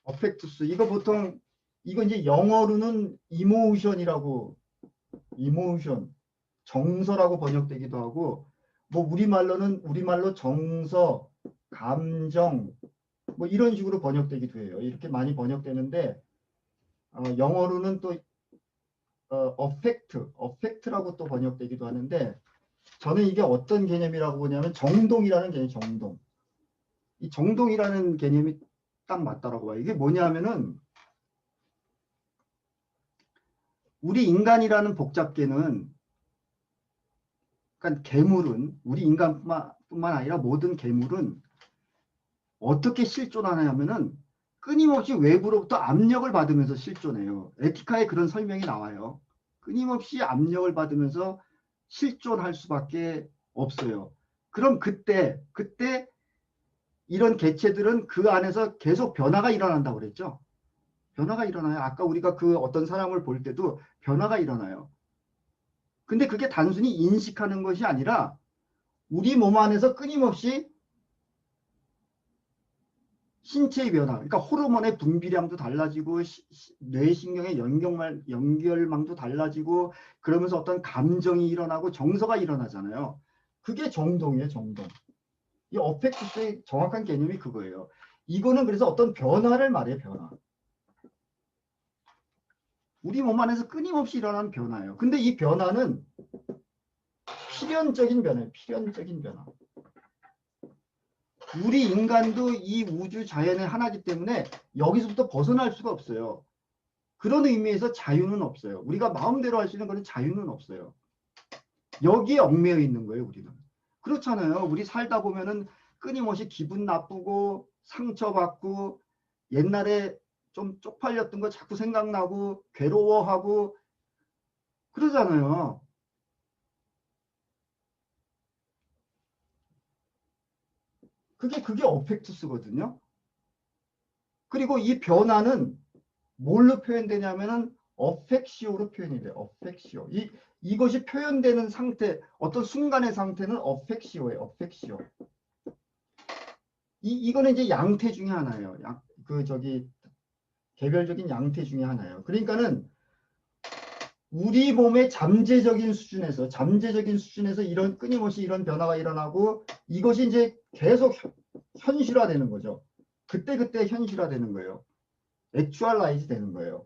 어펙투스. 이거 보통 이거 이제 영어로는 이모션, 정서라고 번역되기도 하고 뭐 우리말로 정서, 감정 뭐 이런 식으로 번역되기도 해요. 이렇게 많이 번역되는데 영어로는 또 어펙트라고 또 번역되기도 하는데 저는 이게 어떤 개념이라고 보냐면 정동이라는 개념, 정동. 이 정동이라는 개념이 딱 맞다라고 봐요. 이게 뭐냐면은 우리 인간이라는 복잡계는 그러니까 괴물은 우리 인간뿐만 아니라 모든 괴물은 어떻게 실존하냐면은 끊임없이 외부로부터 압력을 받으면서 실존해요. 에티카에 그런 설명이 나와요. 끊임없이 압력을 받으면서 실존할 수밖에 없어요. 그럼 그때 이런 개체들은 그 안에서 계속 변화가 일어난다고 그랬죠. 변화가 일어나요. 아까 우리가 그 어떤 사람을 볼 때도 변화가 일어나요. 근데 그게 단순히 인식하는 것이 아니라 우리 몸 안에서 끊임없이 신체의 변화, 그러니까 호르몬의 분비량도 달라지고 뇌신경의 연결망도 달라지고 그러면서 어떤 감정이 일어나고 정서가 일어나잖아요. 그게 정동이에요, 정동. 이 어펙티스의 정확한 개념이 그거예요. 이거는 그래서 어떤 변화를 말해요, 변화. 우리 몸 안에서 끊임없이 일어나는 변화예요. 근데 이 변화는 필연적인 변화예요, 필연적인 변화. 우리 인간도 이 우주 자연의 하나이기 때문에 여기서부터 벗어날 수가 없어요. 그런 의미에서 자유는 없어요. 우리가 마음대로 할 수 있는 거는 자유는 없어요. 여기에 얽매여 있는 거예요, 우리는. 그렇잖아요. 우리 살다 보면은 끊임없이 기분 나쁘고 상처받고 옛날에 좀 쪽팔렸던 거 자꾸 생각나고 괴로워하고 그러잖아요. 그게 어펙투스거든요. 그리고 이 변화는 뭘로 표현되냐면은 어펙시오로 표현이 돼요. 어펙시오. 이것이 표현되는 상태, 어떤 순간의 상태는 어펙시오예요. 어펙시오. 이거는 이제 양태 중에 하나예요. 개별적인 양태 중에 하나예요. 그러니까는 우리 몸의 잠재적인 수준에서 이런 끊임없이 이런 변화가 일어나고 이것이 이제 계속 현실화되는 거죠. 그때 현실화되는 거예요. 액츄얼라이즈 되는 거예요.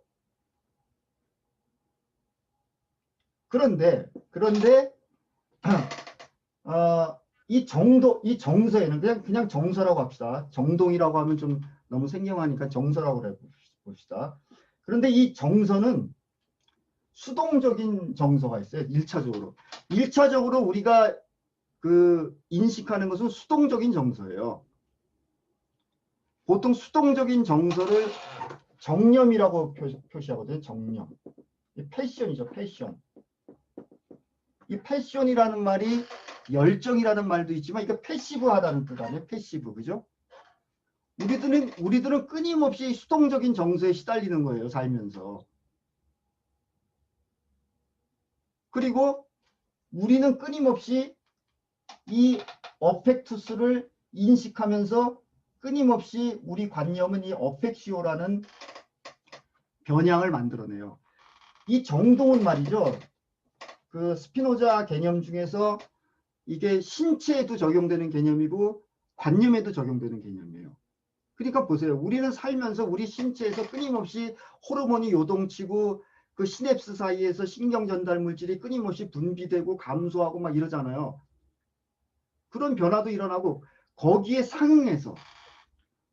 그런데 이 정서에는 그냥 정서라고 합시다. 정동이라고 하면 좀 너무 생경하니까 정서라고 해 봅시다. 그런데 이 정서는 수동적인 정서가 있어요. 1차적으로. 1차적으로 우리가 인식하는 것은 수동적인 정서예요. 보통 수동적인 정서를 정념이라고 표시하거든요. 정념. 패션이죠. 패션. 이 패션이라는 말이 열정이라는 말도 있지만 이거 패시브하다는 뜻 아니에요? 패시브. 그죠? 우리들은 끊임없이 수동적인 정서에 시달리는 거예요. 살면서. 그리고 우리는 끊임없이 이 어펙투스를 인식하면서 끊임없이 우리 관념은 이 어펙시오라는 변양을 만들어내요. 이 정동은 말이죠. 그 스피노자 개념 중에서 이게 신체에도 적용되는 개념이고 관념에도 적용되는 개념이에요. 그러니까 보세요. 우리는 살면서 우리 신체에서 끊임없이 호르몬이 요동치고 그 시냅스 사이에서 신경 전달 물질이 끊임없이 분비되고 감소하고 막 이러잖아요. 그런 변화도 일어나고 거기에 상응해서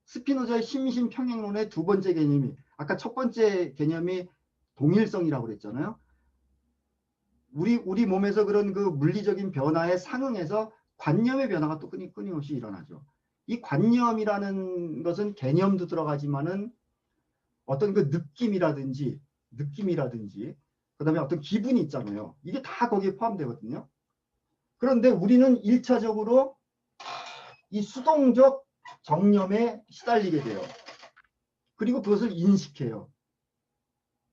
스피노자의 심신평행론의 두 번째 개념이 아까 첫 번째 개념이 동일성이라고 그랬잖아요. 우리 몸에서 그런 그 물리적인 변화에 상응해서 관념의 변화가 또 끊임없이 일어나죠. 이 관념이라는 것은 개념도 들어가지만은 어떤 그 느낌이라든지 그다음에 어떤 기분이 있잖아요. 이게 다 거기에 포함되거든요. 그런데 우리는 1차적으로 이 수동적 정념에 시달리게 돼요. 그리고 그것을 인식해요.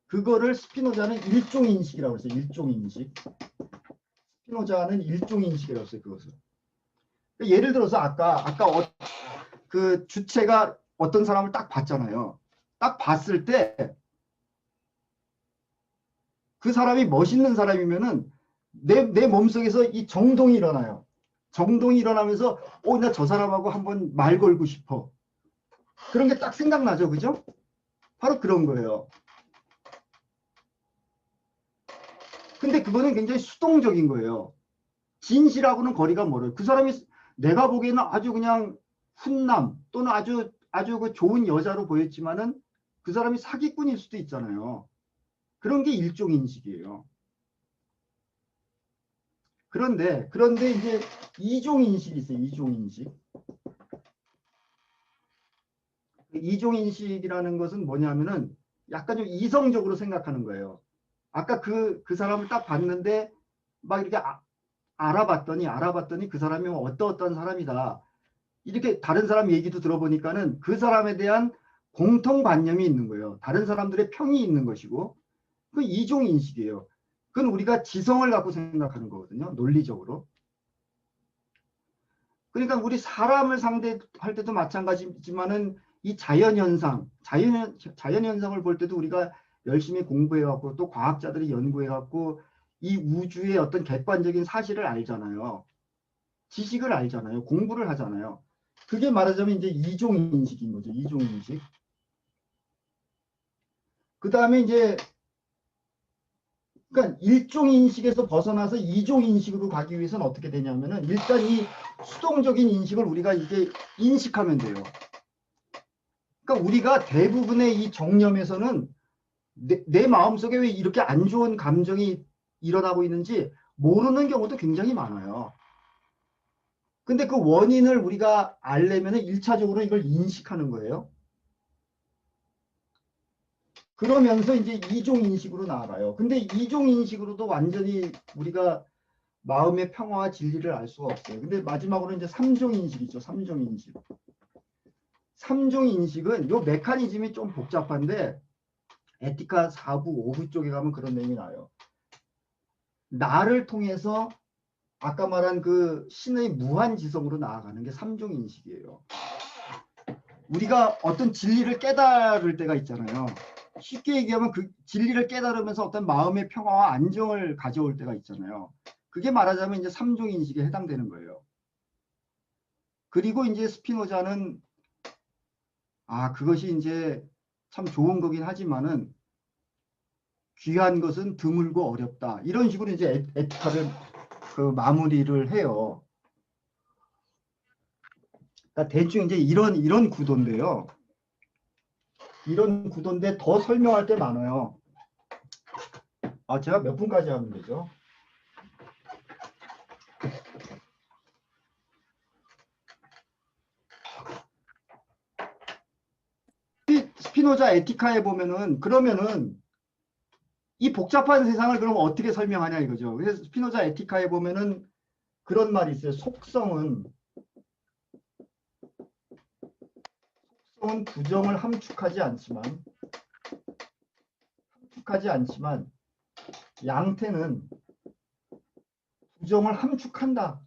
그거를 스피노자는 일종인식이라고 했어요. 일종인식. 스피노자는 일종인식이라고 했어요. 그것을. 예를 들어서 아까 그 주체가 어떤 사람을 딱 봤잖아요. 딱 봤을 때 그 사람이 멋있는 사람이면은 내 몸속에서 이 정동이 일어나요. 정동이 일어나면서 나 저 사람하고 한번 말 걸고 싶어. 그런 게 딱 생각나죠. 그죠? 바로 그런 거예요. 근데 그거는 굉장히 수동적인 거예요. 진실하고는 거리가 멀어요. 그 사람이 내가 보기에는 아주 그냥 훈남 또는 아주 그 좋은 여자로 보였지만은 그 사람이 사기꾼일 수도 있잖아요. 그런 게 일종 인식이에요. 그런데 이제 이종 인식이 있어요. 이종 인식. 이종 인식이라는 것은 뭐냐면은 약간 좀 이성적으로 생각하는 거예요. 아까 그 사람을 딱 봤는데 막 이렇게 알아봤더니 그 사람이 어떤 사람이다. 이렇게 다른 사람 얘기도 들어보니까는 그 사람에 대한 공통관념이 있는 거예요. 다른 사람들의 평이 있는 것이고 그 이종 인식이에요. 그건 우리가 지성을 갖고 생각하는 거거든요. 논리적으로. 그러니까 우리 사람을 상대할 때도 마찬가지지만은 이 자연현상을 볼 때도 우리가 열심히 공부해갖고 또 과학자들이 연구해갖고 이 우주의 어떤 객관적인 사실을 알잖아요. 지식을 알잖아요. 공부를 하잖아요. 그게 말하자면 이제 이종인식인 거죠. 이종인식. 그 다음에 이제 그러니까 일종인식에서 벗어나서 이종인식으로 가기 위해서는 어떻게 되냐면은 일단 이 수동적인 인식을 우리가 이제 인식하면 돼요. 그러니까 우리가 대부분의 이 정념에서는 내 마음속에 왜 이렇게 안 좋은 감정이 일어나고 있는지 모르는 경우도 굉장히 많아요. 근데 그 원인을 우리가 알려면 1차적으로 이걸 인식하는 거예요. 그러면서 이제 이종인식으로 나아가요. 근데 이종인식으로도 완전히 우리가 마음의 평화와 진리를 알 수가 없어요. 근데 마지막으로 이제 삼종인식이죠. 삼종인식. 삼종인식은 요 메커니즘이 좀 복잡한데 에티카 4부, 5부 쪽에 가면 그런 내용이 나와요. 나를 통해서 아까 말한 그 신의 무한지성으로 나아가는 게 삼종인식이에요. 우리가 어떤 진리를 깨달을 때가 있잖아요. 쉽게 얘기하면 그 진리를 깨달으면서 어떤 마음의 평화와 안정을 가져올 때가 있잖아요. 그게 말하자면 이제 삼종인식에 해당되는 거예요. 그리고 이제 스피노자는 그것이 이제 참 좋은 거긴 하지만은 귀한 것은 드물고 어렵다. 이런 식으로 이제 에티카를 그 마무리를 해요. 그러니까 대충 이제 이런 구도인데요. 이런 구도인데 더 설명할 게 많아요. 제가 몇 분까지 하면 되죠? 스피노자 에티카에 보면은 그러면은 이 복잡한 세상을 그럼 어떻게 설명하냐 이거죠. 그래서 스피노자 에티카에 보면은 그런 말이 있어요. 속성은 부정을 함축하지 않지만 양태는 부정을 함축한다.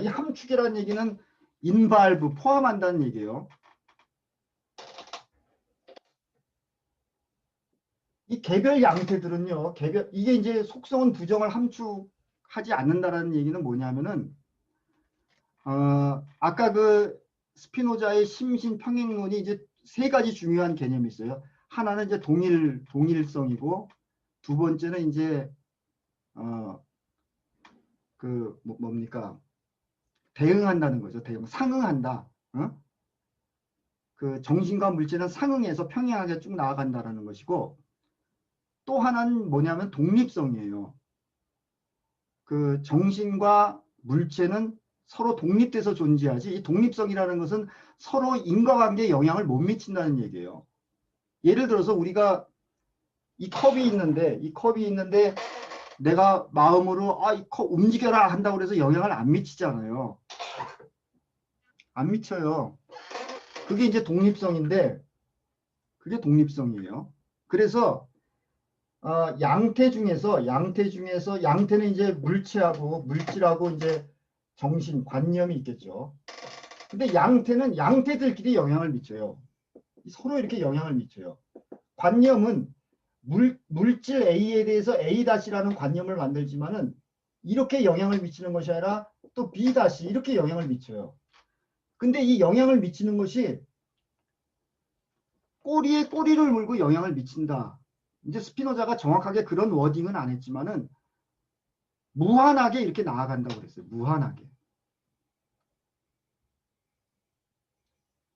이 함축이라는 얘기는 인발브 포함한다는 얘기예요. 이 개별 양태들은요. 이게 이제 속성은 부정을 함축하지 않는다라는 얘기는 뭐냐면은 아까 그 스피노자의 심신평행론이 이제 세 가지 중요한 개념이 있어요. 하나는 이제 동일성이고 두 번째는 이제 뭡니까? 대응한다는 거죠. 상응한다. 그 정신과 물질은 상응해서 평행하게 쭉 나아간다라는 것이고 또 하나는 뭐냐면 독립성이에요. 그 정신과 물체는 서로 독립돼서 존재하지, 이 독립성이라는 것은 서로 인과관계에 영향을 못 미친다는 얘기예요. 예를 들어서 우리가 이 컵이 있는데 내가 마음으로 이 컵 움직여라 한다고 해서 영향을 안 미치잖아요. 안 미쳐요. 그게 이제 독립성인데, 그게 독립성이에요. 그래서 양태 중에서 양태는 이제 물질하고 이제 정신, 관념이 있겠죠. 근데 양태들끼리 영향을 미쳐요. 서로 이렇게 영향을 미쳐요. 관념은 물질 A에 대해서 A-라는 관념을 만들지만은 이렇게 영향을 미치는 것이 아니라 또 B- 이렇게 영향을 미쳐요. 근데 이 영향을 미치는 것이 꼬리에 꼬리를 물고 영향을 미친다. 이제 스피노자가 정확하게 그런 워딩은 안 했지만은 무한하게 이렇게 나아간다고 그랬어요. 무한하게.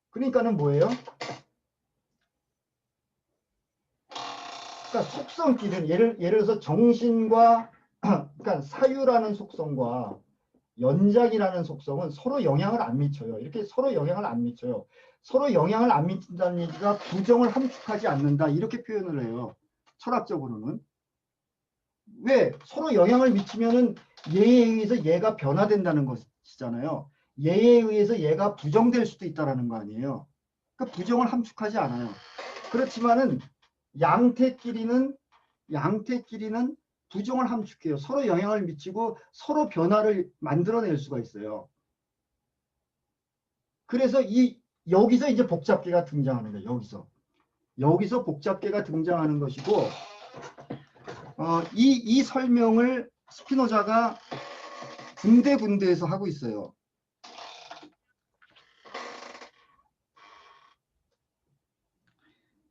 그러니까는 뭐예요? 그러니까 속성끼리는 예를 들어서 정신과 그러니까 사유라는 속성과 연작이라는 속성은 서로 영향을 안 미쳐요. 이렇게 서로 영향을 안 미쳐요. 서로 영향을 안 미친다는 얘기가 부정을 함축하지 않는다. 이렇게 표현을 해요. 철학적으로는. 왜? 서로 영향을 미치면은 얘에 의해서 얘가 변화된다는 것이잖아요. 얘에 의해서 얘가 부정될 수도 있다는 거 아니에요. 그러니까 부정을 함축하지 않아요. 그렇지만은 양태끼리는 부정을 함축해요. 서로 영향을 미치고 서로 변화를 만들어낼 수가 있어요. 그래서 여기서 이제 복잡계가 등장하는 거예요. 여기서 복잡계가 등장하는 것이고, 이 설명을 스피노자가 군데군데에서 하고 있어요.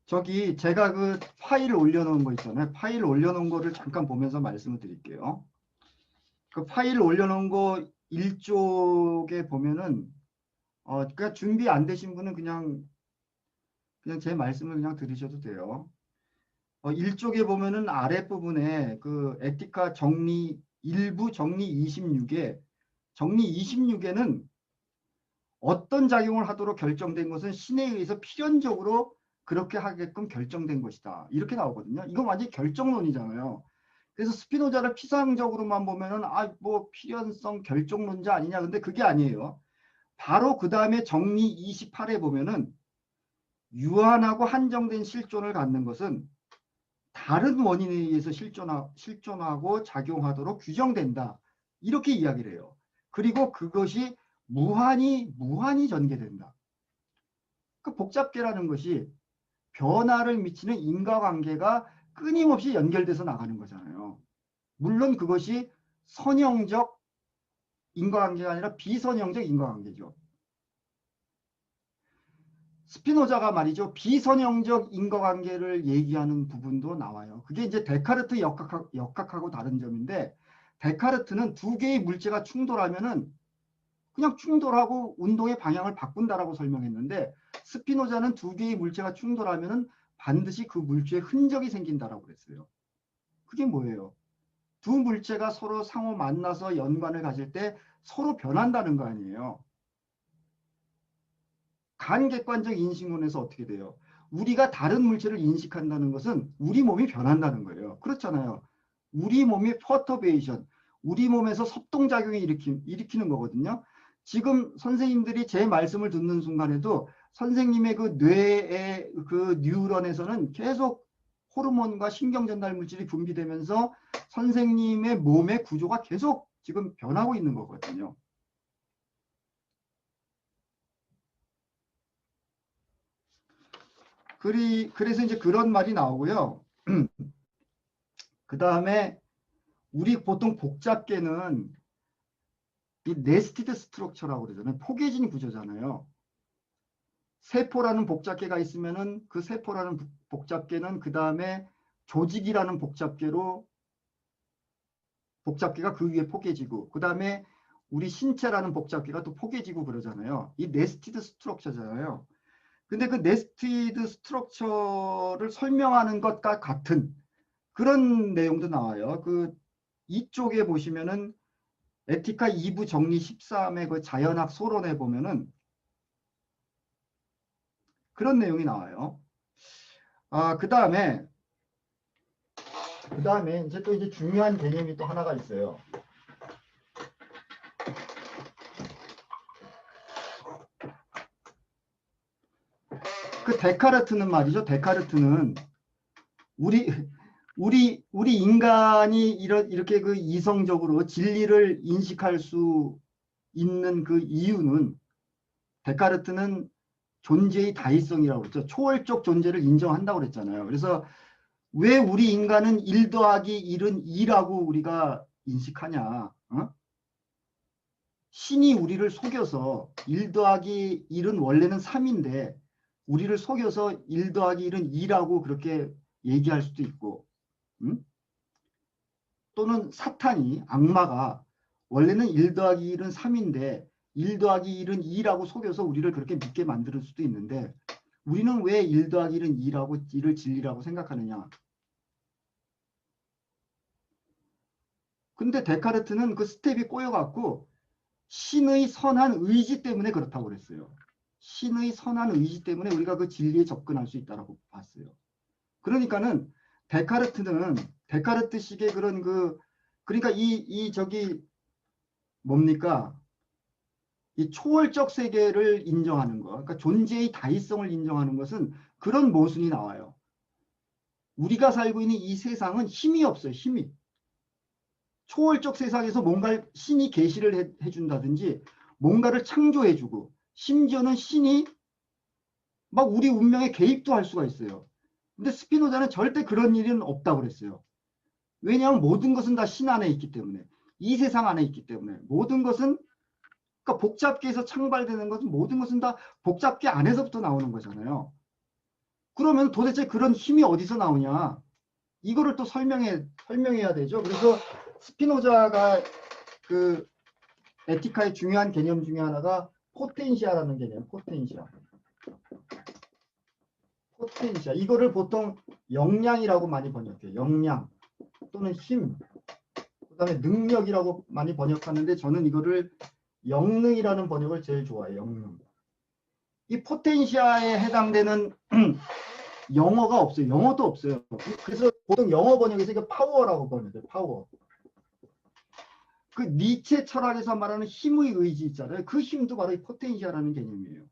저기 제가 그 파일 올려놓은 거 있잖아요. 파일 올려놓은 거를 잠깐 보면서 말씀을 드릴게요. 그 파일 올려놓은 거 1쪽에 보면은 그러니까 준비 안 되신 분은 그냥 제 말씀을 그냥 들으셔도 돼요. 1쪽에 보면은 아랫부분에 그 에티카 정리 일부 정리 26에는 어떤 작용을 하도록 결정된 것은 신에 의해서 필연적으로 그렇게 하게끔 결정된 것이다. 이렇게 나오거든요. 이건 완전히 결정론이잖아요. 그래서 스피노자를 피상적으로만 보면은 뭐 필연성 결정론자 아니냐. 근데 그게 아니에요. 바로 그 다음에 정리 28에 보면은 유한하고 한정된 실존을 갖는 것은 다른 원인에 의해서 실존하고 작용하도록 규정된다. 이렇게 이야기를 해요. 그리고 그것이 무한히 전개된다. 그 복잡계라는 것이 변화를 미치는 인과관계가 끊임없이 연결돼서 나가는 거잖아요. 물론 그것이 선형적 인과관계가 아니라 비선형적 인과관계죠. 스피노자가 말이죠. 비선형적 인과관계를 얘기하는 부분도 나와요. 그게 이제 데카르트 역학하고 다른 점인데, 데카르트는 두 개의 물체가 충돌하면은 그냥 충돌하고 운동의 방향을 바꾼다라고 설명했는데, 스피노자는 두 개의 물체가 충돌하면은 반드시 그 물체에 흔적이 생긴다라고 그랬어요. 그게 뭐예요? 두 물체가 서로 상호 만나서 연관을 가질 때 서로 변한다는 거 아니에요. 간객관적 인식론에서 어떻게 돼요? 우리가 다른 물체를 인식한다는 것은 우리 몸이 변한다는 거예요. 그렇잖아요. 우리 몸이 퍼터베이션, 우리 몸에서 섭동작용을 일으키는 거거든요. 지금 선생님들이 제 말씀을 듣는 순간에도 선생님의 그 뇌의 그 뉴런에서는 계속 호르몬과 신경전달 물질이 분비되면서 선생님의 몸의 구조가 계속 지금 변하고 있는 거거든요. 그래서 이제 그런 말이 나오고요. 그 다음에 우리 보통 복잡계는 이 네스티드 스트럭처라고 그러잖아요. 포개진 구조잖아요. 세포라는 복잡계가 있으면은 그 세포라는 복잡계는 그 다음에 조직이라는 복잡계가 그 위에 포개지고 그 다음에 우리 신체라는 복잡계가 또 포개지고 그러잖아요. 이 네스티드 스트럭처잖아요. 근데 그 네스티드 스트럭처를 설명하는 것과 같은 그런 내용도 나와요. 이쪽에 보시면은 에티카 2부 정리 13의 그 자연학 소론에 보면은 그런 내용이 나와요. 그 다음에 이제 또 이제 중요한 개념이 또 하나가 있어요. 그 데카르트는 말이죠. 데카르트는 우리 인간이 이렇게 그 이성적으로 진리를 인식할 수 있는 그 이유는 데카르트는 존재의 다의성이라고 그랬죠. 초월적 존재를 인정한다고 그랬잖아요. 그래서 왜 우리 인간은 1 더하기 1은 2라고 우리가 인식하냐. 신이 우리를 속여서 1 더하기 1은 원래는 3인데 우리를 속여서 1 더하기 1은 2라고 그렇게 얘기할 수도 있고 또는 사탄이 악마가 원래는 1 더하기 1은 3인데 1 더하기 1은 2라고 속여서 우리를 그렇게 믿게 만들 수도 있는데 우리는 왜 1 더하기 1은 2라고 2를 진리라고 생각하느냐. 근데 데카르트는 그 스텝이 꼬여갖고 신의 선한 의지 때문에 그렇다고 그랬어요. 신의 선한 의지 때문에 우리가 그 진리에 접근할 수 있다고 봤어요. 그러니까는 데카르트식의 그런 그러니까 저기 뭡니까? 이 초월적 세계를 인정하는 것, 그러니까 존재의 다의성을 인정하는 것은 그런 모순이 나와요. 우리가 살고 있는 이 세상은 힘이 없어요. 힘이. 초월적 세상에서 뭔가 신이 계시를 해준다든지 뭔가를 창조해주고 심지어는 신이 막 우리 운명에 개입도 할 수가 있어요. 근데 스피노자는 절대 그런 일은 없다고 그랬어요. 왜냐하면 모든 것은 다 신 안에 있기 때문에 이 세상 안에 있기 때문에 모든 것은 그러니까 복잡계에서 창발되는 것은 모든 것은 다 복잡계 안에서부터 나오는 거잖아요. 그러면 도대체 그런 힘이 어디서 나오냐? 이거를 또 설명해야 되죠. 그래서 스피노자가 그 에티카의 중요한 개념 중에 하나가 포텐시아라는 개념, 포텐시아. 이거를 보통 역량이라고 많이 번역해요. 역량 또는 힘, 그다음에 능력이라고 많이 번역하는데 저는 이거를 영능이라는 번역을 제일 좋아해요. 영능. 이 포텐시아에 해당되는 영어가 없어요. 영어도 없어요. 그래서 보통 영어 번역에서 이게 파워라고 번역해요. 파워. 그 니체 철학에서 말하는 힘의 의지 있잖아요. 그 힘도 바로 이 포텐시아라는 개념이에요.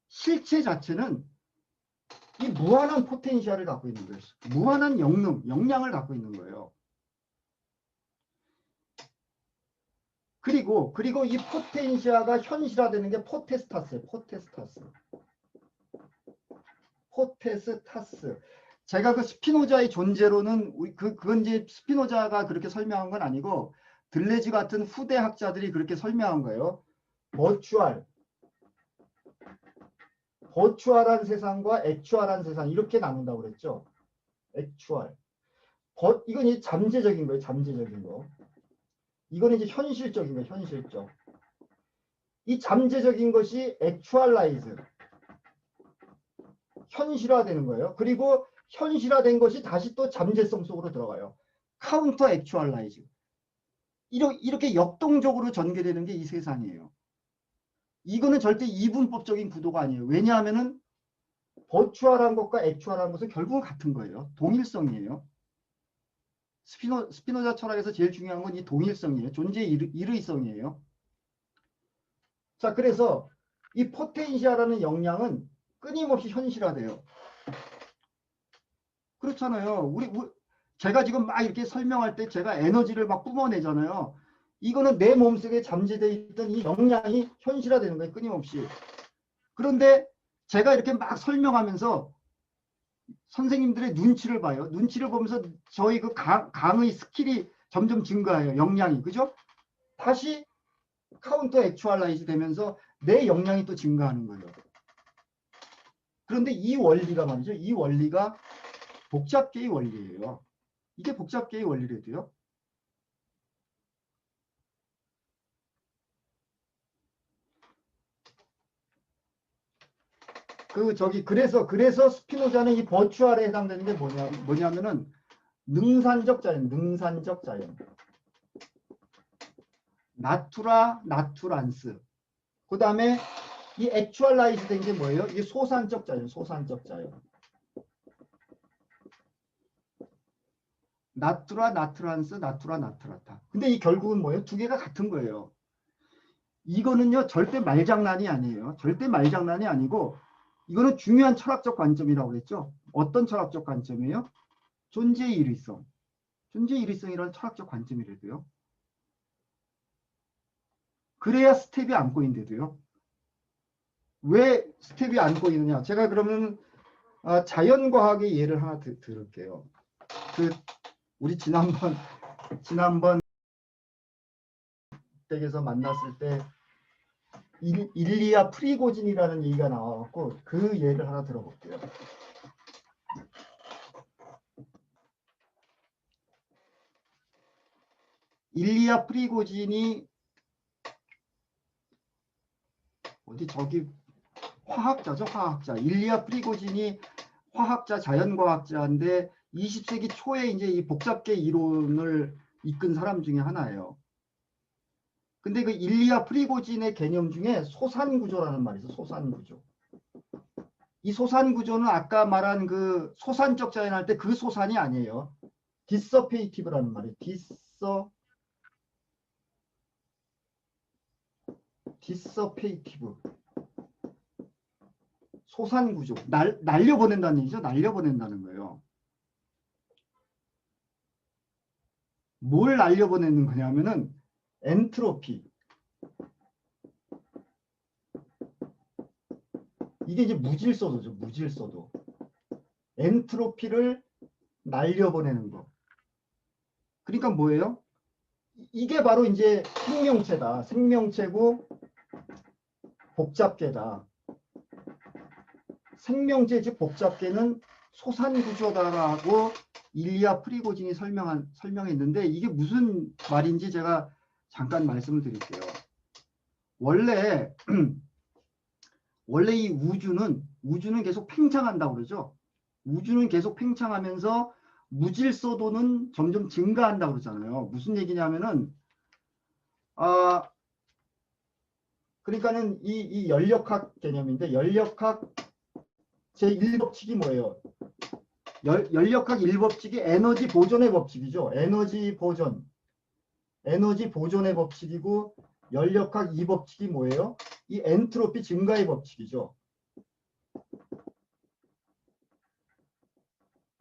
실체 자체는 이 무한한 포텐시아를 갖고 있는 거예요. 무한한 역량을 갖고 있는 거예요. 그리고 이 포텐시아가 현실화되는 게 포테스타스예요. 포테스타스. 제가 그 스피노자의 존재로는 그건 이제 스피노자가 그렇게 설명한 건 아니고 들레지 같은 후대 학자들이 그렇게 설명한 거예요. 버추얼한 세상과 액추얼한 세상 이렇게 나눈다고 그랬죠. 액추얼. 이건 이제 잠재적인 거예요. 잠재적인 거. 이거는 이제 현실적인 거예요. 현실적. 이 잠재적인 것이 액추얼라이즈. 현실화되는 거예요. 그리고 현실화된 것이 다시 또 잠재성 속으로 들어가요. 카운터 액추얼라이즈. 이렇게 역동적으로 전개되는 게 이 세상이에요. 이거는 절대 이분법적인 구도가 아니에요. 왜냐하면은 버추얼한 것과 액추얼한 것은 결국은 같은 거예요. 동일성이에요. 스피노자 철학에서 제일 중요한 건 이 동일성이에요. 존재의 일의성이에요. 자, 그래서 이 포텐시아라는 역량은 끊임없이 현실화돼요. 그렇잖아요. 제가 지금 막 이렇게 설명할 때 제가 에너지를 막 뿜어내잖아요. 이거는 내 몸속에 잠재되어 있던 이 역량이 현실화되는 거예요. 끊임없이. 그런데 제가 이렇게 막 설명하면서 선생님들의 눈치를 봐요. 눈치를 보면서 저희 그 강의 스킬이 점점 증가해요. 역량이. 그죠? 다시 카운터 액추얼라이즈 되면서 내 역량이 또 증가하는 거예요. 그런데 이 원리가 말이죠. 이 원리가 복잡계의 원리예요. 이게 복잡계의 원리래도요. 그래서 스피노자는 이 버추얼에 해당되는 게 뭐냐면은 능산적 자연. 나투라, 나투란스. 그 다음에 이 액츄얼라이즈 된 게 뭐예요? 이게 소산적 자연. 나투라, 나트란스, 나투라, 나트라타. 근데 이 결국은 뭐예요? 두 개가 같은 거예요. 이거는요, 절대 말장난이 아니에요. 절대 말장난이 아니고, 이거는 중요한 철학적 관점이라고 그랬죠. 어떤 철학적 관점이에요? 존재의 일위성. 존재의 일위성이라는 철학적 관점이라도요. 그래야 스텝이 안 꼬인대도요. 왜 스텝이 안 꼬이느냐? 제가 그러면 자연과학의 예를 하나 들을게요. 우리 지난번 댁에서 만났을 때 일리아 프리고진이라는 얘기가 나와갖고 그 예를 하나 들어볼게요. 일리아 프리고진이 어디 저기 화학자죠, 화학자. 일리아 프리고진이 화학자, 자연과학자인데 20세기 초에 이제 이 복잡계 이론을 이끈 사람 중에 하나예요. 근데 그 일리아 프리고진의 개념 중에 소산구조라는 말이 있어요. 소산구조. 이 소산구조는 아까 말한 그 소산적 자연할 때 그 소산이 아니에요. 디서페이티브라는 말이에요. 디서페이티브. 소산구조. 날려보낸다는 얘기죠. 날려보낸다는 거예요. 뭘 날려보내는 거냐면은 엔트로피. 이게 이제 무질서도죠. 무질서도. 엔트로피를 날려보내는 거. 그러니까 뭐예요? 이게 바로 이제 생명체다. 생명체고 복잡계다. 생명체 즉 복잡계는 소산구조다라고 일리아 프리고진이 설명했는데 이게 무슨 말인지 제가 잠깐 말씀을 드릴게요. 원래 이 우주는 계속 팽창한다고 그러죠. 우주는 계속 팽창하면서 무질서도는 점점 증가한다고 그러잖아요. 무슨 얘기냐면은 그러니까는 이 연력학 개념인데 연력학 제1법칙이 뭐예요? 연력학 1법칙이 에너지 보존의 법칙이죠. 에너지 보존의 법칙이고 연력학 2법칙이 뭐예요? 이 엔트로피 증가의 법칙이죠.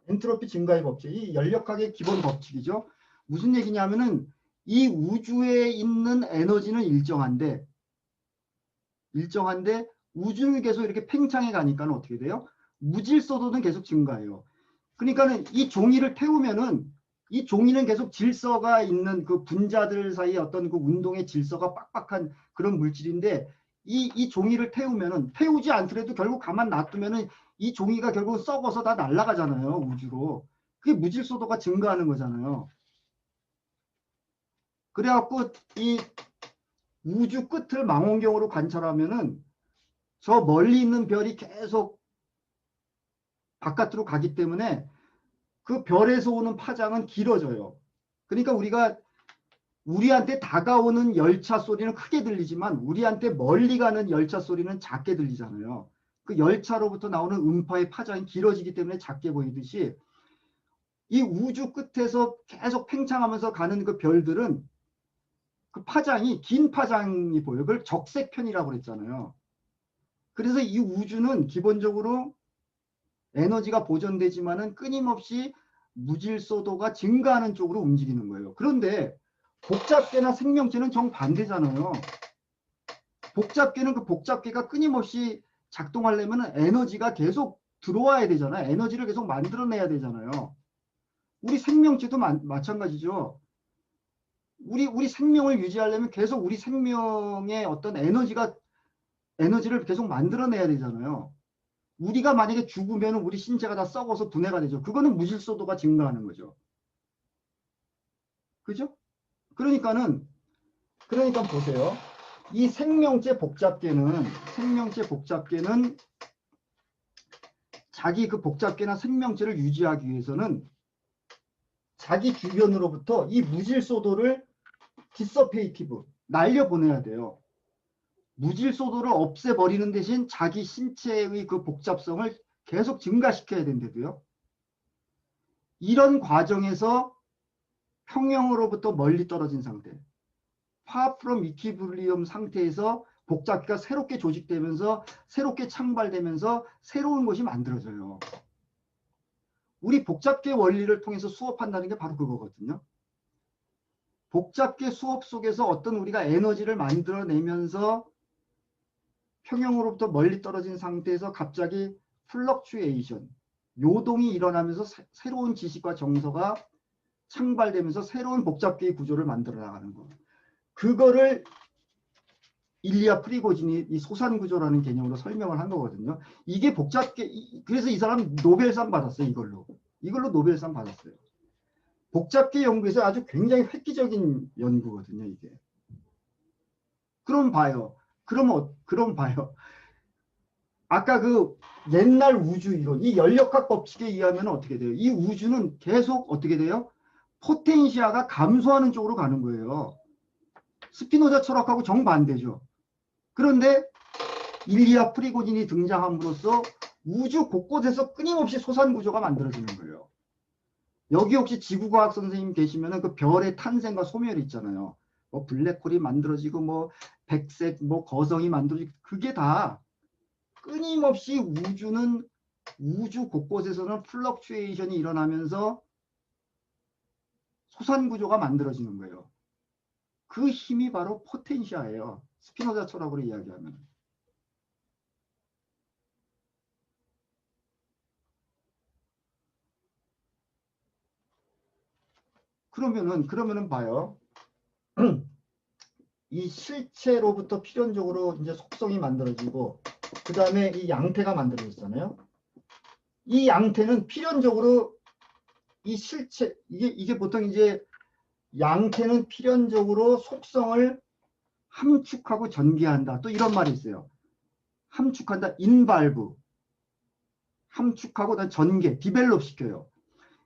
엔트로피 증가의 법칙. 이 연력학의 기본 법칙이죠. 무슨 얘기냐면은 이 우주에 있는 에너지는 일정한데 우주는 계속 이렇게 팽창해 가니까 어떻게 돼요? 무질서도는 계속 증가해요. 그러니까는 이 종이를 태우면은 이 종이는 계속 질서가 있는 그 분자들 사이에 어떤 그 운동의 질서가 빡빡한 그런 물질인데 이 종이를 태우면은 태우지 않더라도 결국 가만 놔두면은 이 종이가 결국 썩어서 다 날아가잖아요. 우주로. 그게 무질서도가 증가하는 거잖아요. 그래갖고 이 우주 끝을 망원경으로 관찰하면은 저 멀리 있는 별이 계속 바깥으로 가기 때문에 그 별에서 오는 파장은 길어져요. 그러니까 우리한테 다가오는 열차 소리는 크게 들리지만 우리한테 멀리 가는 열차 소리는 작게 들리잖아요. 그 열차로부터 나오는 음파의 파장이 길어지기 때문에 작게 보이듯이 이 우주 끝에서 계속 팽창하면서 가는 그 별들은 그 파장이 긴 파장이 보여요. 그걸 적색편이라고 그랬잖아요. 그래서 이 우주는 기본적으로 에너지가 보존되지만은 끊임없이 무질서도가 증가하는 쪽으로 움직이는 거예요. 그런데 복잡계나 생명체는 정반대잖아요. 복잡계는 그 복잡계가 끊임없이 작동하려면 에너지가 계속 들어와야 되잖아요. 에너지를 계속 만들어내야 되잖아요. 우리 생명체도 마찬가지죠. 우리 생명을 유지하려면 계속 우리 생명의 어떤 에너지를 계속 만들어내야 되잖아요. 우리가 만약에 죽으면 우리 신체가 다 썩어서 분해가 되죠. 그거는 무질서도가 증가하는 거죠. 그죠? 그러니까 보세요. 이 생명체 복잡계는 자기 그 복잡계나 생명체를 유지하기 위해서는 자기 주변으로부터 이 무질소도를 디서페이티브 날려보내야 돼요. 무질소도를 없애버리는 대신 자기 신체의 그 복잡성을 계속 증가시켜야 된다고요. 이런 과정에서 평형으로부터 멀리 떨어진 상태, far from equilibrium 상태에서 복잡기가 새롭게 조직되면서 새롭게 창발되면서 새로운 것이 만들어져요. 우리 복잡계 원리를 통해서 수업한다는 게 바로 그거거든요. 복잡계 수업 속에서 어떤 우리가 에너지를 만들어내면서 평형으로부터 멀리 떨어진 상태에서 갑자기 플럭추에이션, 요동이 일어나면서 새로운 지식과 정서가 창발되면서 새로운 복잡계의 구조를 만들어 나가는 거. 그거를 일리아 프리고진이 이 소산구조라는 개념으로 설명을 한 거거든요. 이게 복잡계, 그래서 이 사람 노벨상 받았어요. 이걸로 노벨상 받았어요. 복잡계 연구에서 아주 굉장히 획기적인 연구거든요. 이게. 그럼 봐요. 그럼 봐요. 아까 그 옛날 우주 이론, 이 연력학 법칙에 의하면 어떻게 돼요? 이 우주는 계속 어떻게 돼요? 포텐시아가 감소하는 쪽으로 가는 거예요. 스피노자 철학하고 정반대죠. 그런데 일리아 프리고진이 등장함으로써 우주 곳곳에서 끊임없이 소산구조가 만들어지는 거예요. 여기 혹시 지구과학 선생님 계시면 그 별의 탄생과 소멸이 있잖아요. 뭐 블랙홀이 만들어지고 뭐 백색 뭐 거성이 만들어지고 그게 다 끊임없이 우주 곳곳에서는 플럭추에이션이 일어나면서 소산구조가 만들어지는 거예요. 그 힘이 바로 포텐시아예요. 스피노자 철학으로 이야기하면. 그러면은 봐요. 이 실체로부터 필연적으로 이제 속성이 만들어지고 그 다음에 이 양태가 만들어졌잖아요. 이 양태는 필연적으로 이 실체 이게 보통 이제 양태는 필연적으로 속성을 함축하고 전개한다. 또 이런 말이 있어요. 함축한다. 인발브. 함축하고 난 전개, 디벨롭 시켜요.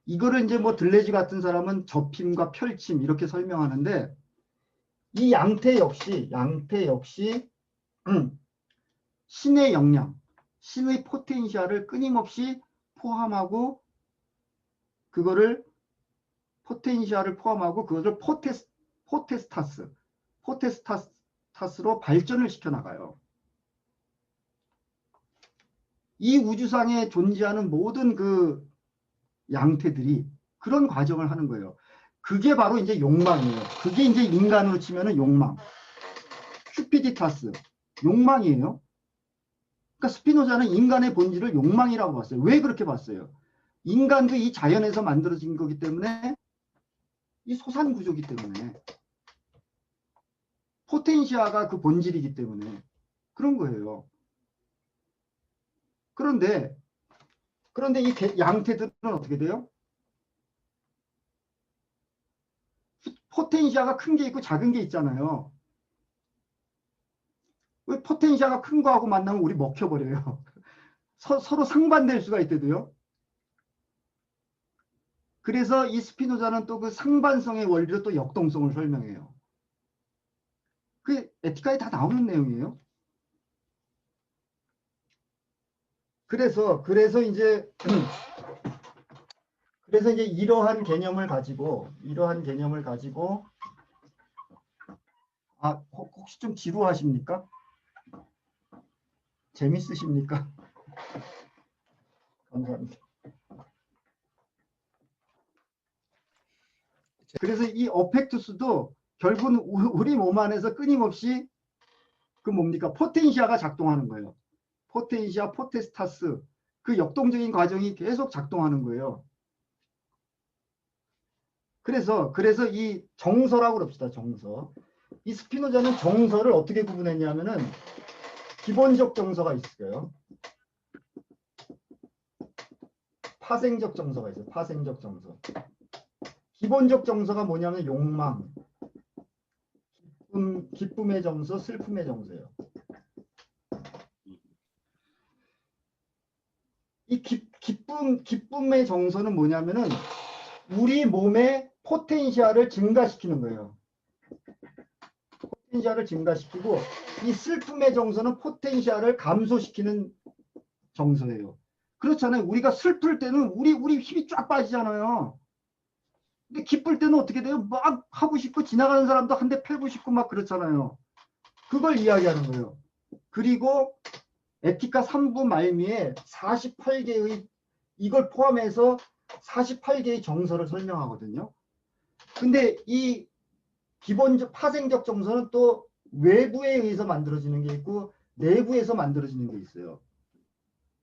이거를 이제 뭐 들레지 같은 사람은 접힘과 펼침 이렇게 설명하는데 이 양태 역시 신의 역량, 신의 포텐시아를 끊임없이 포함하고 그거를 포텐시아를 포함하고 그것을 포테스타스로 발전을 시켜나가요. 이 우주상에 존재하는 모든 그 양태들이 그런 과정을 하는 거예요. 그게 바로 이제 욕망이에요. 그게 이제 인간으로 치면은 욕망. 큐피디타스. 욕망이에요. 그러니까 스피노자는 인간의 본질을 욕망이라고 봤어요. 왜 그렇게 봤어요? 인간도 이 자연에서 만들어진 거기 때문에 이 소산 구조이기 때문에 포텐시아가 그 본질이기 때문에 그런 거예요. 그런데 이 양태들은 어떻게 돼요? 포텐시아가 큰 게 있고 작은 게 있잖아요. 왜 포텐시아가 큰 거하고 만나면 우리 먹혀버려요. 서로 상반될 수가 있대도요. 그래서 이 스피노자는 또 그 상반성의 원리로 또 역동성을 설명해요. 그 에티카에 다 나오는 내용이에요. 그래서 이제 이러한 개념을 가지고 혹시 좀 지루하십니까? 재밌으십니까? 감사합니다. 그래서 이 어펙투스도 결국은 우리 몸 안에서 끊임없이 그 뭡니까? 포텐시아가 작동하는 거예요. 포텐시아, 포테스타스 그 역동적인 과정이 계속 작동하는 거예요. 그래서 이 정서라고 그럽시다. 정서. 이 스피노자는 정서를 어떻게 구분했냐면은 기본적 정서가 있어요. 파생적 정서가 있어요. 파생적 정서. 기본적 정서가 뭐냐면 욕망, 기쁨의 정서, 슬픔의 정서예요. 이 기쁨의 정서는 뭐냐면은 우리 몸의 포텐셜을 증가시키는 거예요. 포텐셜을 증가시키고 이 슬픔의 정서는 포텐셜을 감소시키는 정서예요. 그렇잖아요. 우리가 슬플 때는 우리 힘이 쫙 빠지잖아요. 근데 기쁠 때는 어떻게 돼요? 막 하고 싶고 지나가는 사람도 한 대 패고 싶고 막 그렇잖아요. 그걸 이야기하는 거예요. 그리고 에티카 3부 말미에 48개의 이걸 포함해서 48개의 정서를 설명하거든요. 근데 이 기본적 파생적 정서는 또 외부에 의해서 만들어지는 게 있고 내부에서 만들어지는 게 있어요.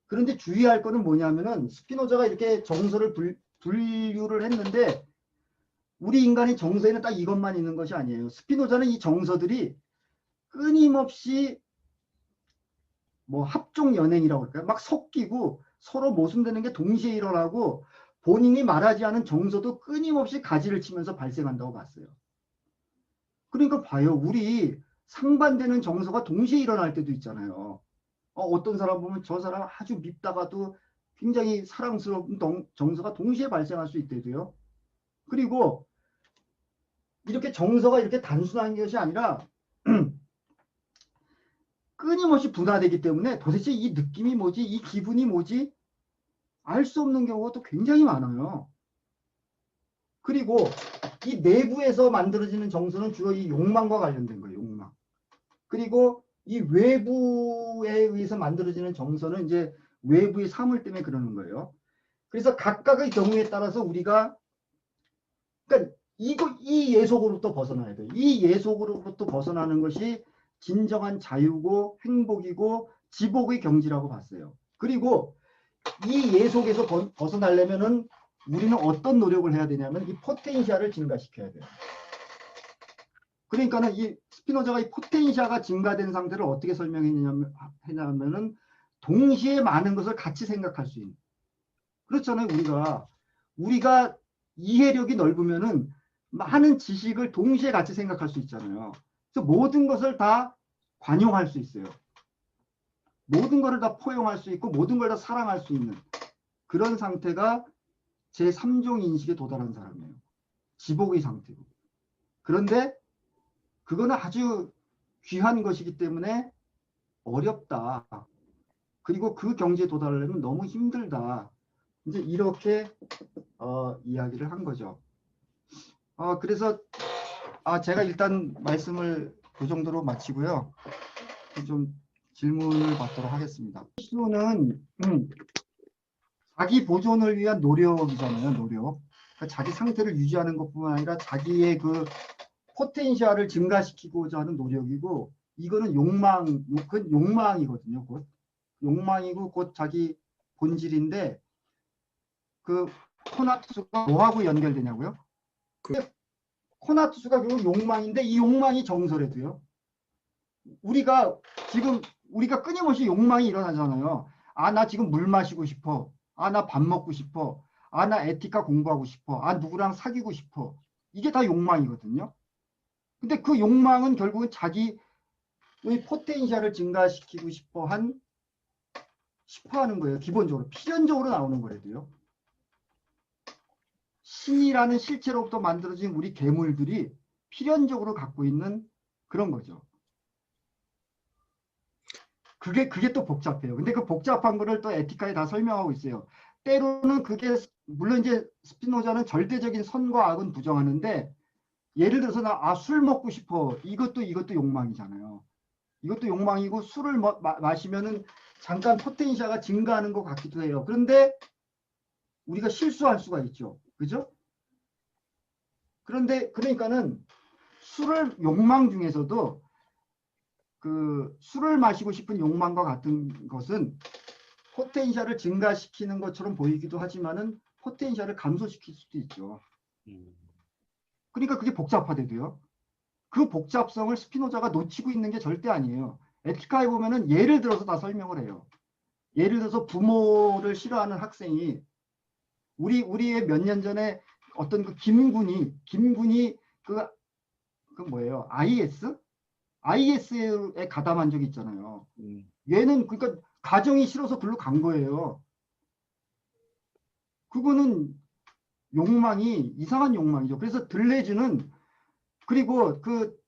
그런데 주의할 거는 뭐냐면은 스피노자가 이렇게 정서를 분류를 했는데 우리 인간의 정서에는 딱 이것만 있는 것이 아니에요. 스피노자는 이 정서들이 끊임없이 뭐 합종 연행이라고 할까요? 막 섞이고 서로 모순되는 게 동시에 일어나고 본인이 말하지 않은 정서도 끊임없이 가지를 치면서 발생한다고 봤어요. 그러니까 봐요. 우리 상반되는 정서가 동시에 일어날 때도 있잖아요. 어떤 사람 보면 저 사람 아주 밉다가도 굉장히 사랑스러운 정서가 동시에 발생할 수 있대도요. 그리고 이렇게 정서가 이렇게 단순한 것이 아니라 끊임없이 분화되기 때문에 도대체 이 느낌이 뭐지? 이 기분이 뭐지? 알 수 없는 경우가 또 굉장히 많아요. 그리고 이 내부에서 만들어지는 정서는 주로 이 욕망과 관련된 거예요. 욕망. 그리고 이 외부에 의해서 만들어지는 정서는 이제 외부의 사물 때문에 그러는 거예요. 그래서 각각의 경우에 따라서 우리가 그러니까 이 예속으로부터 벗어나야 돼요. 이 예속으로부터 벗어나는 것이 진정한 자유고 행복이고 지복의 경지라고 봤어요. 그리고 이 예속에서 벗어나려면은 우리는 어떤 노력을 해야 되냐면 이 포텐셜을 증가시켜야 돼요. 그러니까는 이 스피노자가 이 포텐셜가 증가된 상태를 어떻게 설명했냐면은 동시에 많은 것을 같이 생각할 수 있는. 그렇잖아요. 우리가 이해력이 넓으면은 많은 지식을 동시에 같이 생각할 수 있잖아요. 그래서 모든 것을 다 관용할 수 있어요. 모든 것을 다 포용할 수 있고 모든 걸 다 사랑할 수 있는 그런 상태가 제3종 인식에 도달한 사람이에요. 지복의 상태고. 그런데 그거는 아주 귀한 것이기 때문에 어렵다. 그리고 그 경지에 도달하려면 너무 힘들다. 이제 이렇게 이야기를 한 거죠. 그래서 제가 일단 말씀을 그 정도로 마치고요. 좀 질문을 받도록 하겠습니다. 시도는 자기 보존을 위한 노력이잖아요. 노력. 그러니까 자기 상태를 유지하는 것뿐만 아니라 자기의 그 포텐셜을 증가시키고자 하는 노력이고 이거는 그건 욕망이거든요. 곧 욕망이고 곧 자기 본질인데 그 코나투스가 뭐하고 연결되냐고요? 코나투스가 결국 욕망인데 이 욕망이 정서래도요. 우리가 끊임없이 욕망이 일어나잖아요. 나 지금 물 마시고 싶어. 나 밥 먹고 싶어. 나 에티카 공부하고 싶어. 누구랑 사귀고 싶어. 이게 다 욕망이거든요. 근데 그 욕망은 결국은 자기의 포텐셜을 증가시키고 싶어 하는 거예요. 기본적으로. 필연적으로 나오는 거라도요. 신이라는 실체로부터 만들어진 우리 괴물들이 필연적으로 갖고 있는 그런 거죠. 그게 또 복잡해요. 근데 그 복잡한 거를 또 에티카에 다 설명하고 있어요. 때로는 그게 물론 이제 스피노자는 절대적인 선과 악은 부정하는데 예를 들어서 나 술 먹고 싶어. 이것도 욕망이잖아요. 이것도 욕망이고 술을 마시면은 잠깐 포텐셜가 증가하는 것 같기도 해요. 그런데 우리가 실수할 수가 있죠. 그죠? 그러니까는 욕망 중에서도 그 술을 마시고 싶은 욕망과 같은 것은 포텐셜을 증가시키는 것처럼 보이기도 하지만은 포텐셜을 감소시킬 수도 있죠. 그러니까 그게 복잡하대도요. 그 복잡성을 스피노자가 놓치고 있는 게 절대 아니에요. 에티카에 보면은 예를 들어서 다 설명을 해요. 예를 들어서 부모를 싫어하는 학생이 우리의 몇 년 전에 어떤 그 김군이 그 뭐예요? IS에 가담한 적이 있잖아요. 얘는 그러니까 가정이 싫어서 글로 간 거예요. 그거는 욕망이 이상한 욕망이죠. 그래서 들레즈는 그리고 그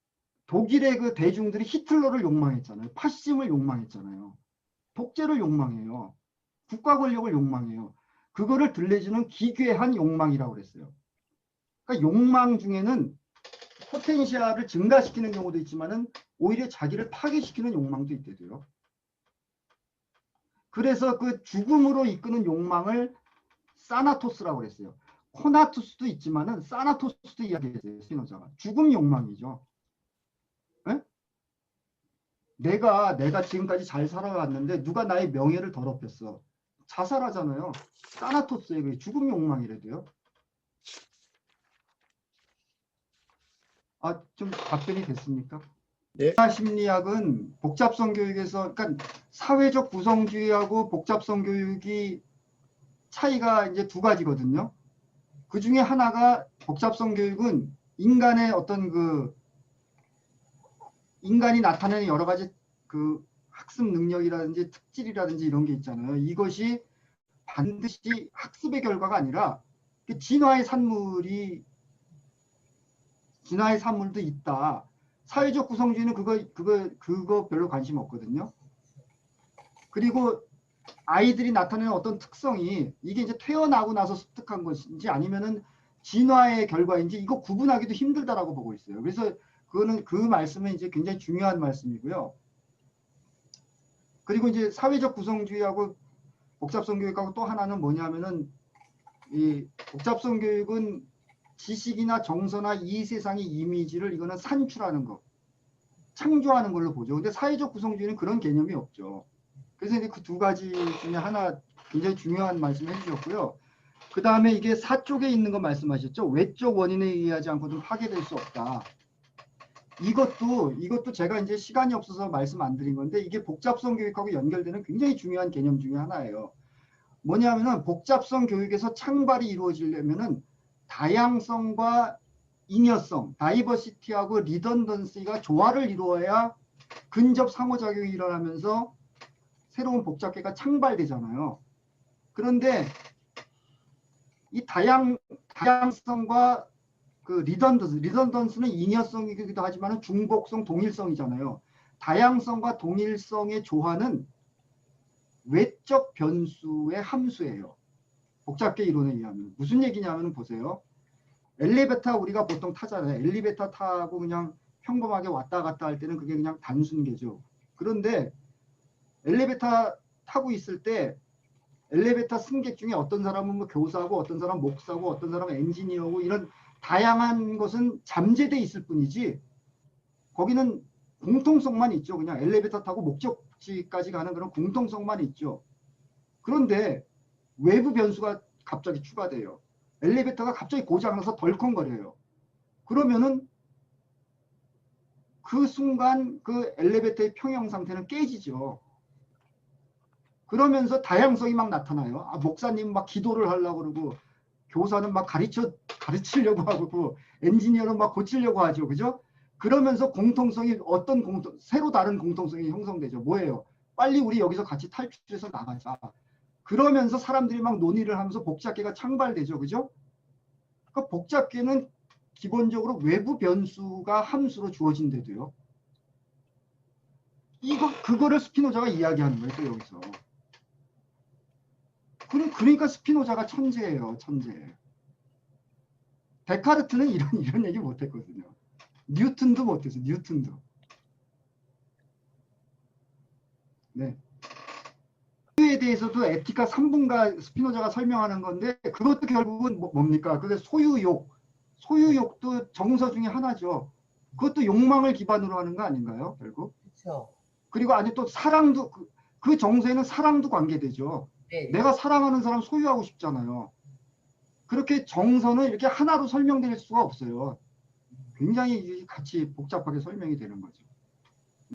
독일의 그 대중들이 히틀러를 욕망했잖아요. 파시즘을 욕망했잖아요. 독재를 욕망해요. 국가 권력을 욕망해요. 그거를 들레즈는 기괴한 욕망이라고 그랬어요. 그러니까 욕망 중에는 포텐시알을 증가시키는 경우도 있지만은 오히려 자기를 파괴시키는 욕망도 있대요. 그래서 그 죽음으로 이끄는 욕망을 사나토스라고 그랬어요. 코나투스도 있지만은 사나토스도 이야기했어요. 스피노자가. 죽음 욕망이죠. 에? 내가 지금까지 잘 살아왔는데 누가 나의 명예를 더럽혔어. 자살하잖아요. 사나토스의 죽음 욕망이래도요. 아, 좀 답변이 됐습니까? 네. 심리학은 복잡성 교육에서, 그러니까 사회적 구성주의하고 복잡성 교육이 차이가 이제 두 가지거든요. 그 중에 하나가 복잡성 교육은 인간의 어떤 그 인간이 나타내는 여러 가지 그 학습 능력이라든지 특질이라든지 이런 게 있잖아요. 이것이 반드시 학습의 결과가 아니라 진화의 산물도 있다. 사회적 구성주의는 그거 별로 관심 없거든요. 그리고 아이들이 나타내는 어떤 특성이 이게 이제 태어나고 나서 습득한 것인지 아니면은 진화의 결과인지 이거 구분하기도 힘들다라고 보고 있어요. 그래서 그 말씀은 이제 굉장히 중요한 말씀이고요. 그리고 이제 사회적 구성주의하고 복잡성 교육하고 또 하나는 뭐냐면은 이 복잡성 교육은 지식이나 정서나 이 세상의 이미지를 이거는 산출하는 거, 창조하는 걸로 보죠. 근데 사회적 구성주의는 그런 개념이 없죠. 그래서 이제 그 두 가지 중에 하나 굉장히 중요한 말씀 해주셨고요. 그 다음에 이게 사쪽에 있는 거 말씀하셨죠. 외적 원인에 의하지 않고는 파괴될 수 없다. 이것도 제가 이제 시간이 없어서 말씀 안 드린 건데 이게 복잡성 교육하고 연결되는 굉장히 중요한 개념 중에 하나예요. 뭐냐면은 복잡성 교육에서 창발이 이루어지려면은 다양성과 잉여성, 다이버시티하고 리던던시가 조화를 이루어야 근접 상호작용이 일어나면서 새로운 복잡계가 창발되잖아요. 그런데 이 다양성과 그 리던던스는 잉여성이기도 하지만 중복성, 동일성이잖아요. 다양성과 동일성의 조화는 외적 변수의 함수예요. 복잡계 이론에 의하면. 무슨 얘기냐면 보세요. 엘리베이터 우리가 보통 타잖아요. 엘리베이터 타고 그냥 평범하게 왔다 갔다 할 때는 그게 그냥 단순계죠. 그런데 엘리베이터 타고 있을 때 엘리베이터 승객 중에 어떤 사람은 뭐 교사고 어떤 사람은 목사고 어떤 사람은 엔지니어고 이런 다양한 것은 잠재돼 있을 뿐이지 거기는 공통성만 있죠. 그냥 엘리베이터 타고 목적지까지 가는 그런 공통성만 있죠. 그런데 외부 변수가 갑자기 추가돼요. 엘리베이터가 갑자기 고장나서 덜컹거려요. 그러면은 그 순간 그 엘리베이터의 평형 상태는 깨지죠. 그러면서 다양성이 막 나타나요. 아, 목사님 막 기도를 하려고 그러고 교사는 막 가르치려고 하고 엔지니어는 막 고치려고 하죠. 그죠? 그러면서 공통성이 새로 다른 공통성이 형성되죠. 뭐예요? 빨리 우리 여기서 같이 탈출해서 나가자. 그러면서 사람들이 막 논의를 하면서 복잡계가 창발되죠. 그죠? 그러니까 복잡계는 기본적으로 외부 변수가 함수로 주어진대도요. 그거를 스피노자가 이야기하는 거예요. 또 여기서. 그러니까 스피노자가 천재예요. 천재. 데카르트는 이런 얘기 못했거든요. 뉴턴도 못했어요. 뉴턴도. 네. 소유에 대해서도 에티카 3분가 스피노자가 설명하는 건데 그것도 결국은 뭡니까? 그게 소유욕. 소유욕도 정서 중에 하나죠. 그것도 욕망을 기반으로 하는 거 아닌가요? 결국. 그렇죠. 그리고 아니 또 사랑도 그 정서에는 사랑도 관계되죠. 네. 내가 사랑하는 사람 소유하고 싶잖아요. 그렇게 정서는 이렇게 하나로 설명될 수가 없어요. 굉장히 같이 복잡하게 설명이 되는 거죠.